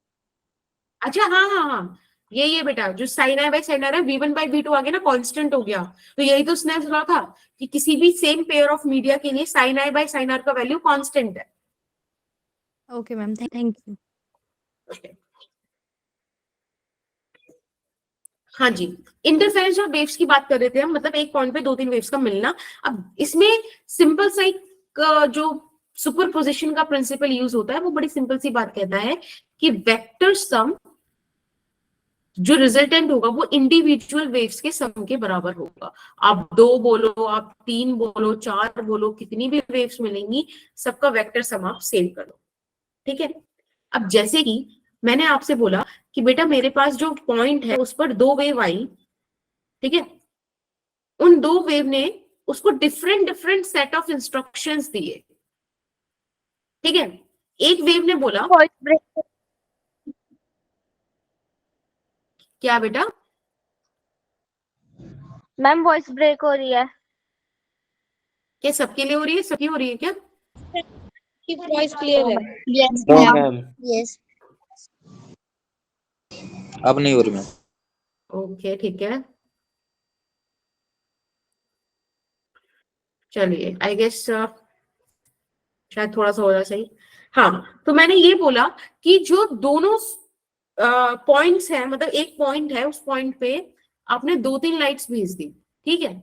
अच्छा हाँ हाँ हाँ, ये बेटा जो sine I by sine R है, V1 बाय V2 आ गया ना, कांस्टेंट हो गया। तो यही तो स्नेल्स लॉ था कि किसी भी सेम पेयर ऑफ मीडिया के लिए sine I by sine R का वैल्यू कांस्टेंट है। Okay ma'am, thank you. हाँ जी, इंटरफेरेंस ऑफ वेव्स की बात कर रहे थे हम, मतलब एक पॉइंट पे 2-3 वेव्स का मिलना। अब इसमें सिंपल सा एक जो सुपरपोजिशन का प्रिंसिपल यूज होता है, वो बड़ी सिंपल सी बात कहता है कि वेक्टर सम जो रिजल्टेंट होगा वो इंडिविजुअल वेव्स के सम के बराबर होगा। आप 2 बोलो, आप 3 बोलो, 4 बोलो, कितनी भी वेव्स मिलेंगी, सबका वेक्टर सम आप सेव करो, ठीक है। अब जैसे कि मैंने आपसे बोला कि बेटा मेरे पास जो पॉइंट है उस पर 2 वेव आई, ठीक है, उन 2 वेव ने उसको डिफरेंट सेट ऑफ इंस्ट्रक्शंस दिए, ठीक है। एक वेव ने बोला, वॉइस ब्रेक, क्या बेटा? मैम वॉइस ब्रेक हो रही है। क्या सबके लिए हो रही है? सबकी हो रही है क्या? वॉइस क्लियर है। Yes no ma'am. Ma'am, yes अब नहीं हो रही मैम। ओके ठीक है, चलिए आई गेस शायद थोड़ा सा हो जाए सही। हाँ, तो मैंने ये बोला कि जो दोनों पॉइंट्स हैं, मतलब एक पॉइंट है, उस पॉइंट पे आपने 2-3 लाइट्स भेज दी, ठीक है,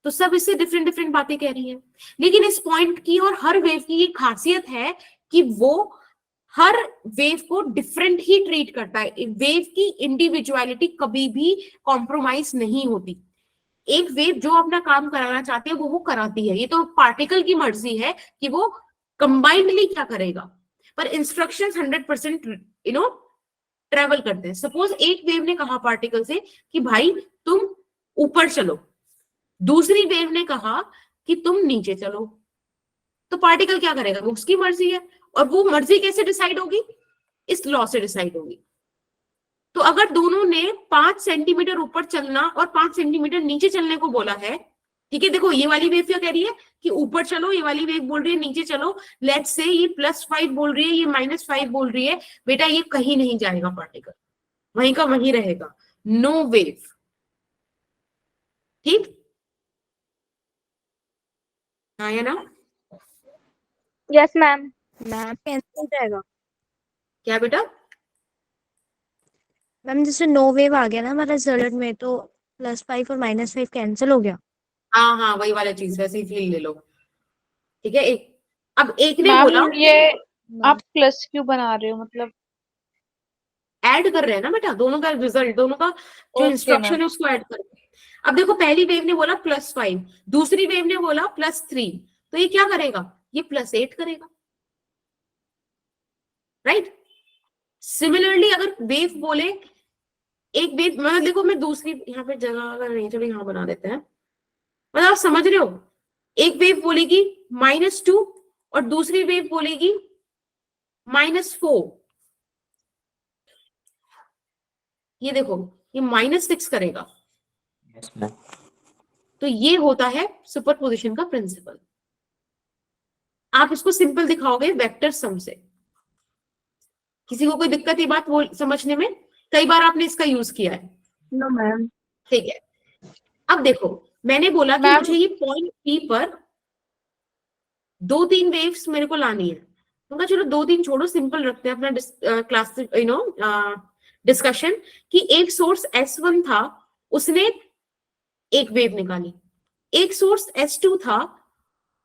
तो सब इससे डिफरेंट बातें कह रही हैं, लेकिन इस पॉइंट की और हर वेव की ये खासियत है कि वो हर वेव को डिफरेंट ही ट्रीट करता है। वेव की इंडिविजुअलिटी कभी भी कॉम्प्रोमाइज नहीं होती। एक वेव जो अपना काम कराना चाहती है वो कराती है, ये तो पार्टिकल की मर्जी है कि वो कंबाइंडली क्या करेगा, पर इंस्ट्रक्शंस 100% ट्रेवल करते हैं। सपोज एक वेव ने कहा पार्टिकल से कि भाई तुम ऊपर चलो, दूसरी वेव ने कहा कि तुम नीचे चलो, तो पार्टिकल क्या करेगा? वो उसकी मर्जी है, और वो मर्जी कैसे डिसाइड होगी? इस लॉ से डिसाइड होगी। तो अगर दोनों ने 5 सेंटीमीटर ऊपर चलना और 5 सेंटीमीटर नीचे चलने को बोला है, ठीक है, देखो ये वाली वेव क्या कह रही है कि ऊपर चलो, ये वाली वेव बोल रही है नीचे चलो। लेट्स से ये +5 बोल रही है, ये -5 बोल रही है, बेटा ये कहीं नहीं जाएगा पार्टिकल, वहीं का वहीं रहेगा, नो वेव। ठीक, हाँ या ना? Yes ma'am. मैम कैंसिल हो जाएगा क्या बेटा? मैम, जैसे नो वेव आ गया ना हमारा रिजल्ट में, तो +5 और -5 कैंसिल हो गया। हाँ हाँ, वही वाला चीज, वैसे ही फील ले लो। ठीक है, अब एक ने मैम बोला, ये आप प्लस क्यों बना रहे हो, मतलब ऐड कर रहे हैं ना बेटा, दोनों का रिजल्ट, दोनों का जो ओके इंस्ट्रक्शन मैम। है उसको ऐड कर रहे हैं। अब देखो पहली वेव ने बोला +5, दूसरी वेव ने बोला +3, तो ये क्या करेगा, ये +8 करेगा, राइट? सिमिलरली अगर वेव बोले, एक वेव, मतलब देखो मैं दूसरी यहाँ पे जगह अगर नहीं, चलो यहाँ बना देते हैं, मतलब आप समझ रहे हो, एक वेव बोलेगी -2 और दूसरी वेव बोलेगी -4, ये देखो ये -6 करेगा। Yes ma'am. तो ये होता है सुपरपोजिशन का प्रिंसिपल। आप इसको सिंपल दिखाओगे वेक्टर सम से। किसी को कोई दिक्कत ये बात वो समझने में? कई बार आपने इसका यूज किया है। No ma'am. ठीक है, अब देखो मैंने बोला कि मैम मुझे ये पॉइंट पी पर 2-3 वेव्स मेरे को लानी है, तो कहा चलो 2-3 छोड़ो, सिंपल रखते हैं अपना क्लास डिस्कशन, कि एक सोर्स S1 था, उसने एक वेव निकाली, एक सोर्स S2 था,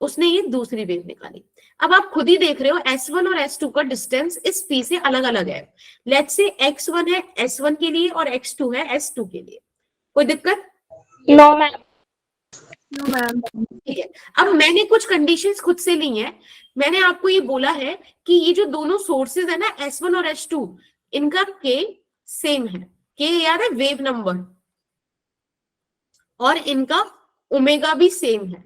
उसने ये दूसरी वेव निकाली। अब आप खुद ही देख रहे हो S1 और S2 का डिस्टेंस इस P से अलग अलग है। लेट्स से X1 है S1 के लिए और X2 है S2 के लिए, कोई दिक्कत? No ma'am. No ma'am. ठीक है, अब मैंने कुछ कंडीशंस खुद से ली हैं। मैंने आपको ये बोला है कि ये जो दोनों सोर्सेज है ना S1 और S2, इनका K सेम है, K याद है वेव नंबर, और इनका ओमेगा भी सेम है।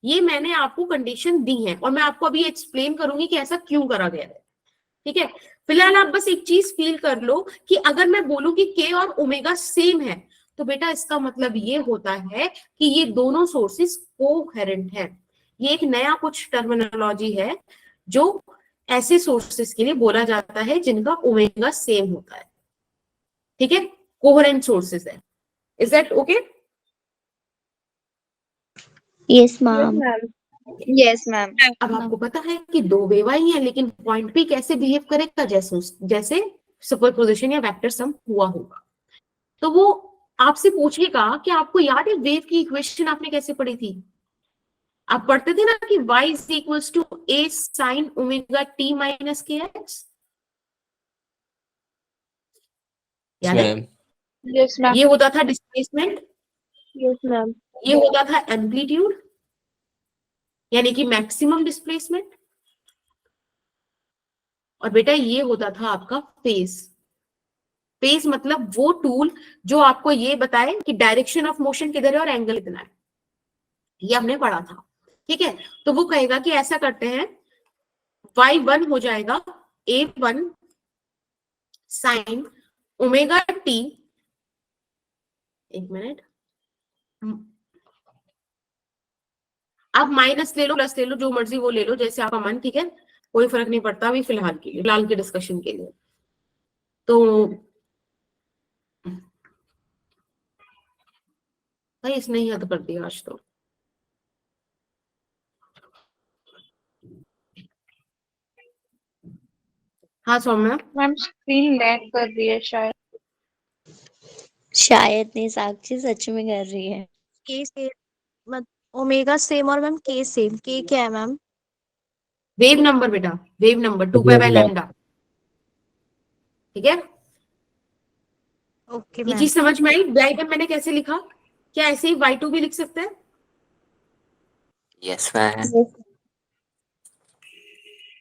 ये मैंने आपको कंडीशन दी है और मैं आपको अभी एक्सप्लेन करूंगी कि ऐसा क्यों करा गया है। ठीक है, फिलहाल आप बस एक चीज फील कर लो कि अगर मैं बोलूं कि K और ओमेगा सेम है, तो बेटा इसका मतलब ये होता है कि ये दोनों सोर्सेस कोहेरेंट है। ये एक नया कुछ टर्मिनोलॉजी है जो ऐसे सोर्सेस के लिए बोला जाता है जिनका ओमेगा सेम होता है। ठीक है, कोहेरेंट सोर्सेस है। Is that okay? Yes ma'am. Yes ma'am. अब आपको पता है कि दो वेव आई है, लेकिन पॉइंट पी कैसे बिहेव करेगा, जैसे सुपरपोजिशन या वेक्टर सम हुआ होगा। तो वो आपसे पूछेगा कि आपको याद है वेव की इक्वेशन आपने कैसे पढ़ी थी? आप पढ़ते थे ना कि y is equals to a sin omega t minus kx, याद है? Yes ma'am. ये होता था डिस्प्लेसमेंट, यस मैम। ये होता था एम्पलीट्यूड यानी कि मैक्सिमम डिस्प्लेसमेंट, और बेटा ये होता था आपका फेज। फेज मतलब वो टूल जो आपको ये बताए कि डायरेक्शन ऑफ मोशन किधर है और एंगल कितना है, ये हमने पढ़ा था। ठीक है, तो वो कहेगा कि ऐसा करते हैं, y1 हो जाएगा a1 sin ओमेगा t, एक मिनट, आप माइनस ले लो प्लस ले लो, जो मर्जी वो ले लो, जैसे आपका मन, ठीक है, कोई फर्क नहीं पड़ता अभी फिलहाल के लिए, फिलहाल के डिस्कशन के लिए। तो भाई इसने ही हद कर दिया आज तो। हाँ सौम्या, मैम स्क्रीन लैग कर रही है शायद। शायद नहीं, साक्षी सच में कर रही है। K सेम, ओमेगा सेम और मैम K सेम। K क्या है मैम? वेव नंबर बेटा, वेव नंबर 2π/λ। ठीक है, ओके ये मैम। चीज समझ में आई? y1 मैंने कैसे लिखा, क्या ऐसे ही y2 भी लिख सकते हैं? Yes ma'am.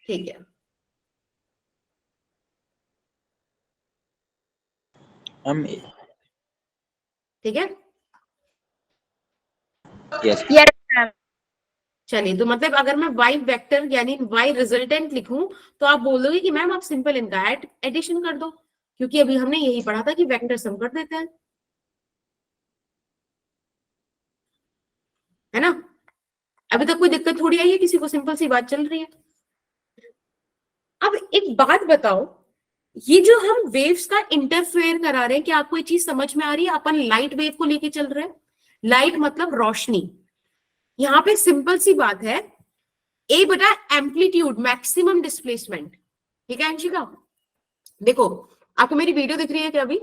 ठीक है, मैम ठीक है, यस। चलिए, तो मतलब अगर मैं y वेक्टर यानी y रिजल्टेंट लिखूं, तो आप बोल दोगे कि मैम आप सिंपल इनका एडिशन कर दो, क्योंकि अभी हमने यही पढ़ा था कि वेक्टर सम कर देते हैं, है ना। अभी तक कोई दिक्कत थोड़ी आई है किसी को, सिंपल सी बात चल रही है। अब एक बात बताओ, ये जो हम वेव्स का इंटरफेयर करा रहे हैं, क्या आपको ये चीज समझ में आ रही है? अपन लाइट वेव को लेके चल रहे हैं, लाइट मतलब रोशनी। यहां पे सिंपल सी बात है, ए बटा एम्पलीट्यूड मैक्सिमम डिस्प्लेसमेंट, ठीक है अंशिका? देखो आपको मेरी वीडियो दिख रही है क्या अभी?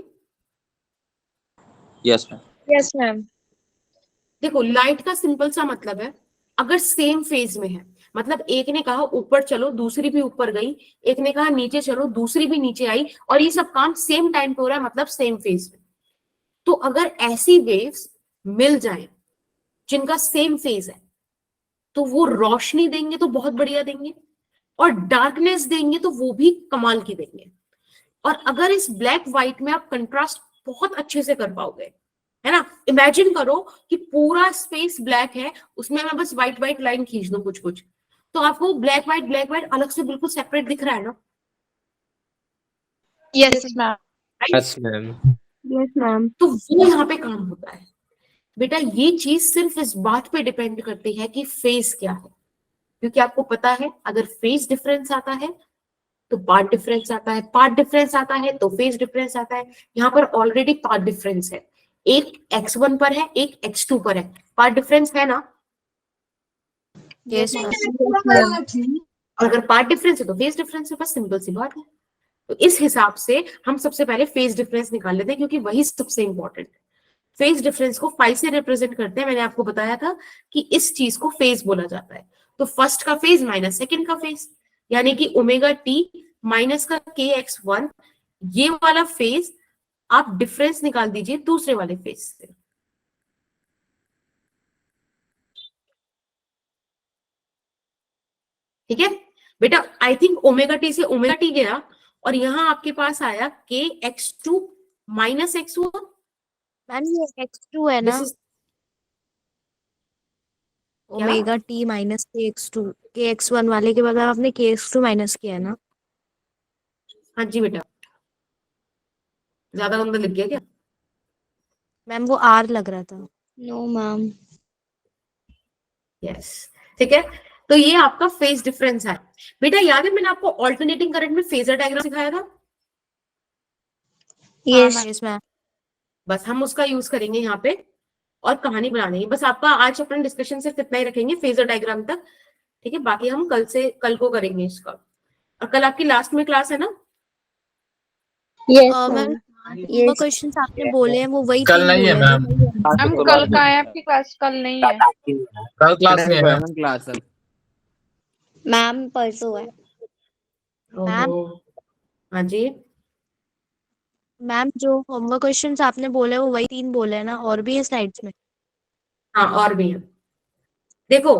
Yes ma'am. Yes ma'am. देखो लाइट का सिंपल सा मतलब है, अगर सेम फेज में है, मतलब एक ने कहा ऊपर चलो दूसरी भी ऊपर गई, एक ने कहा नीचे चलो दूसरी भी नीचे आई, और ये सब काम सेम टाइम पे हो रहा है, मतलब सेम फेज में। तो अगर ऐसी वेव्स मिल जाए जिनका सेम फेज है, तो वो रोशनी देंगे तो बहुत बढ़िया देंगे, और डार्कनेस देंगे तो वो भी कमाल की देंगे। और अगर इस ब्लैक व्हाइट में आप कंट्रास्ट बहुत अच्छे से कर पाओगे, है ना। इमेजिन करो कि पूरा स्पेस ब्लैक है, उसमें मैं बस व्हाइट व्हाइट लाइन खींच दूं कुछ कुछ, तो आपको ब्लैक व्हाइट अलग से बिल्कुल सेपरेट दिख रहा है ना। Yes ma'am. Yes ma'am. Yes ma'am. तो वो यहाँ पे काम होता है बेटा। ये चीज सिर्फ इस बात पे डिपेंड करती है कि फेज क्या है, क्योंकि आपको पता है अगर फेज डिफरेंस आता है तो पार्ट डिफरेंस आता है, पार्ट डिफरेंस आता है तो फेज डिफरेंस आता है। यहाँ पर ऑलरेडी पार्ट डिफरेंस है, एक x1 पर है एक x2 पर है, पार्ट डिफरेंस है ना। Yes ma'am. और अगर पार्ट डिफरेंस है तो फेज डिफरेंस है, बस सिंपल सी बात है। तो इस हिसाब से हम सबसे पहले फेज डिफरेंस निकाल लेते हैं, क्योंकि वही सबसे इंपॉर्टेंट है। फेज डिफरेंस को फाई से रिप्रेजेंट करते हैं, मैंने आपको बताया था कि इस चीज को फेज बोला जाता है। तो फर्स्ट का फेज माइनस सेकंड का फेज, यानी कि ओमेगा टी माइनस का के एक्स वन, ये वाला फेज आप डिफरेंस निकाल दीजिए दूसरे वाले फेज से। ठीक है बेटा, आई थिंक ओमेगा टी से ओमेगा टी गया, और यहां आपके पास आया k x two minus x one. Ma'am ये x2 है ना, ओमेगा टी माइनस के x2, के x1 वाले के बदले आपने के x2 माइनस किया है ना। हाँ जी बेटा, ज्यादा अंदर लिख गया क्या? मैम वो r लग रहा था। No ma'am. यस ठीक है। तो ये आपका फेज डिफरेंस है बेटा। याद है मैंने आपको ऑल्टरनेटिंग करंट में फेजर डायग्राम सिखाया था? यस। Yes ma'am. बस हम उसका यूज करेंगे यहाँ पे और कहानी बनानी है। बस आपका आज अपना डिस्कशन सिर्फ इतना ही रखेंगे फेजर डायग्राम तक, ठीक है। बाकी हम कल को करेंगे इसका। और कल आपकी लास्ट में क्लास है ना? Yes ma'am ma'am. वो क्वेश्चंस आपने बोले हैं वो वही कल तीन नहीं है बोले हैं मैम, ना। हम कल का है आपकी क्लास? कल नहीं है। कल क्लास नहीं है मैम। क्लास है मैम परसों है। मैम हाँ जी। मैम जो होमवर्क क्वेश्चंस आपने बोले वो वही तीन बोले हैं ना, और भी है स्लाइड्स में? हाँ और भी है। देखो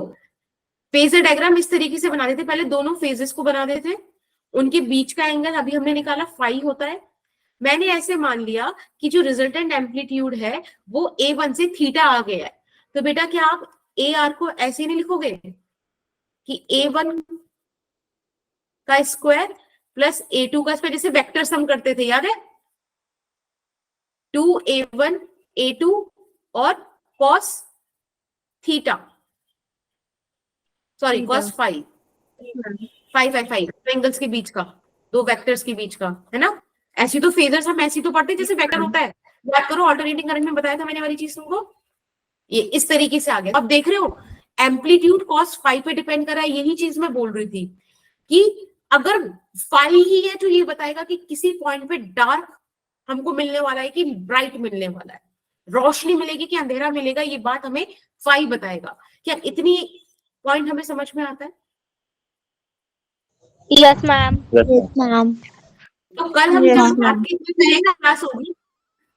फेजर डायग्राम इस तरीके से बनाते थे, पहले दोनों फेजेस को बनाते थे, उनके बीच का एंगल अभी हमने निकाला फाई होता है। मैंने ऐसे मान लिया कि जो रिजल्टेंट एम्पलीट्यूड है वो A1 से थीटा आ गया है। तो बेटा क्या आप AR को ऐसे नहीं लिखोगे कि A1 का स्क्वायर प्लस A2 का स्क्वायर, जैसे वेक्टर सम करते थे, याद है? 2A1 A2 और cos theta, sorry cos five, five angles के बीच का, दो वेक्टर्स के बीच का, है ना। ऐसी तो फेजर्स हम ऐसी तो पढ़ते जैसे वेक्टर होता है। याद करो ऑल्टरनेटिंग करंट में बताया था मैंने वाली चीज तुमको। ये इस तरीके से आ गया। अब देख रहे हो एम्पलीट्यूड cos फाइव पे डिपेंड कर रहा है। यही चीज मैं बोल रही थी कि अगर फाई ही है तो ये बताएगा कि किसी पॉइंट पे डार्क हमको मिलने वाला है कि ब्राइट मिलने वाला है, रोशनी मिलेगी कि अंधेरा मिलेगा, ये बात हमें फाई बताएगा। क्या इतनी पॉइंट हमें समझ में आता है? Yes ma'am. Yes ma'am. तो कल हम Yes, जब ma'am. आपकी क्लास होगी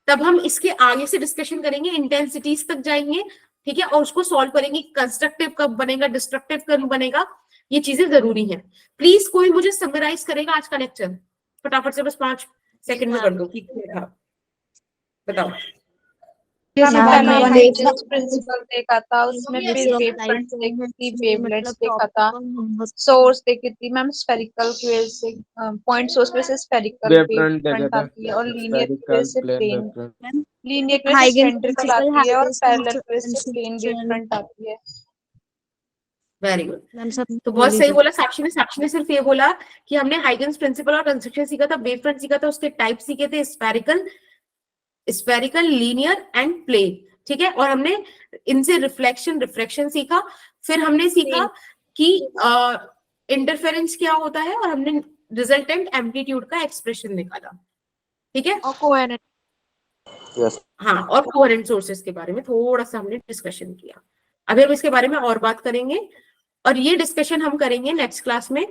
तब हम इसके आगे से डिस्कशन करेंगे, इंटेंसिटीज तक जाएंगे, ठीक है, और उसको सॉल्व करेंगे। कंस्ट्रक्टिव कब बनेगा, डिस्ट्रक्टिव कब बनेगा, ये चीजें जरूरी है। प्लीज कोई मुझे समराइज करेगा आज का लेक्चर फटाफट से, बस 5 सेकंड में कर दो। ठीक है बताओ। मैम मैम, पहले मैम, हाइजेंस प्रिंसिपल देखा था, उसमें ये फिर सब वेव टाइप फ्रंट है, देखी थी, इसलिए वेवलेट्स मतलब देखा था, टॉपिक और होमवर्क सोर्स देखी थी मैम, स्फेरिकल की वजह से पॉइंट सोर्स की वजह से स्फेरिकल वेव वेवफ्रंट देखा फ्रंट था, आती है, और लीनियर की वजह स्फेरिकल से plane plane, wavefront. Ma'am. Linear की वजह से हाइगेंस सिलेंड्रिकल प्रिंसिपल, आती है, और हाइगेंस पैरेलल की वजह से प्लेन वेव प्रिंसिपल, फ्रंट आती है। Very good. मैम सब तो बोल बहुत ही सही दिया। बोला साक्षी ने सिर्फ ये बोला कि हमने हाइगेंस प्रिंसिपल और कंस्ट्रक्शन सीखा था, वेव फ्रंट सीखा था, उसके टाइप सीखे थे स्फेरिकल, लीनियर एंड प्लेन, ठीक है। और हमने इनसे रिफ्लेक्शन सीखा, फिर हमने सीखा कि इंटरफेरेंस क्या होता है, और हमने रिजल्टेंट एम्पलीट्यूड का एक्सप्रेशन निकाला, ठीक है। और कोहेरेंट। यस हाँ, और कोहेरेंट सोर्सेस के बारे में थोड़ा सा हमने डिस्कशन किया। अभी हम इसके बारे में और बात करेंगे, और ये डिस्कशन हम करेंगे नेक्स्ट क्लास में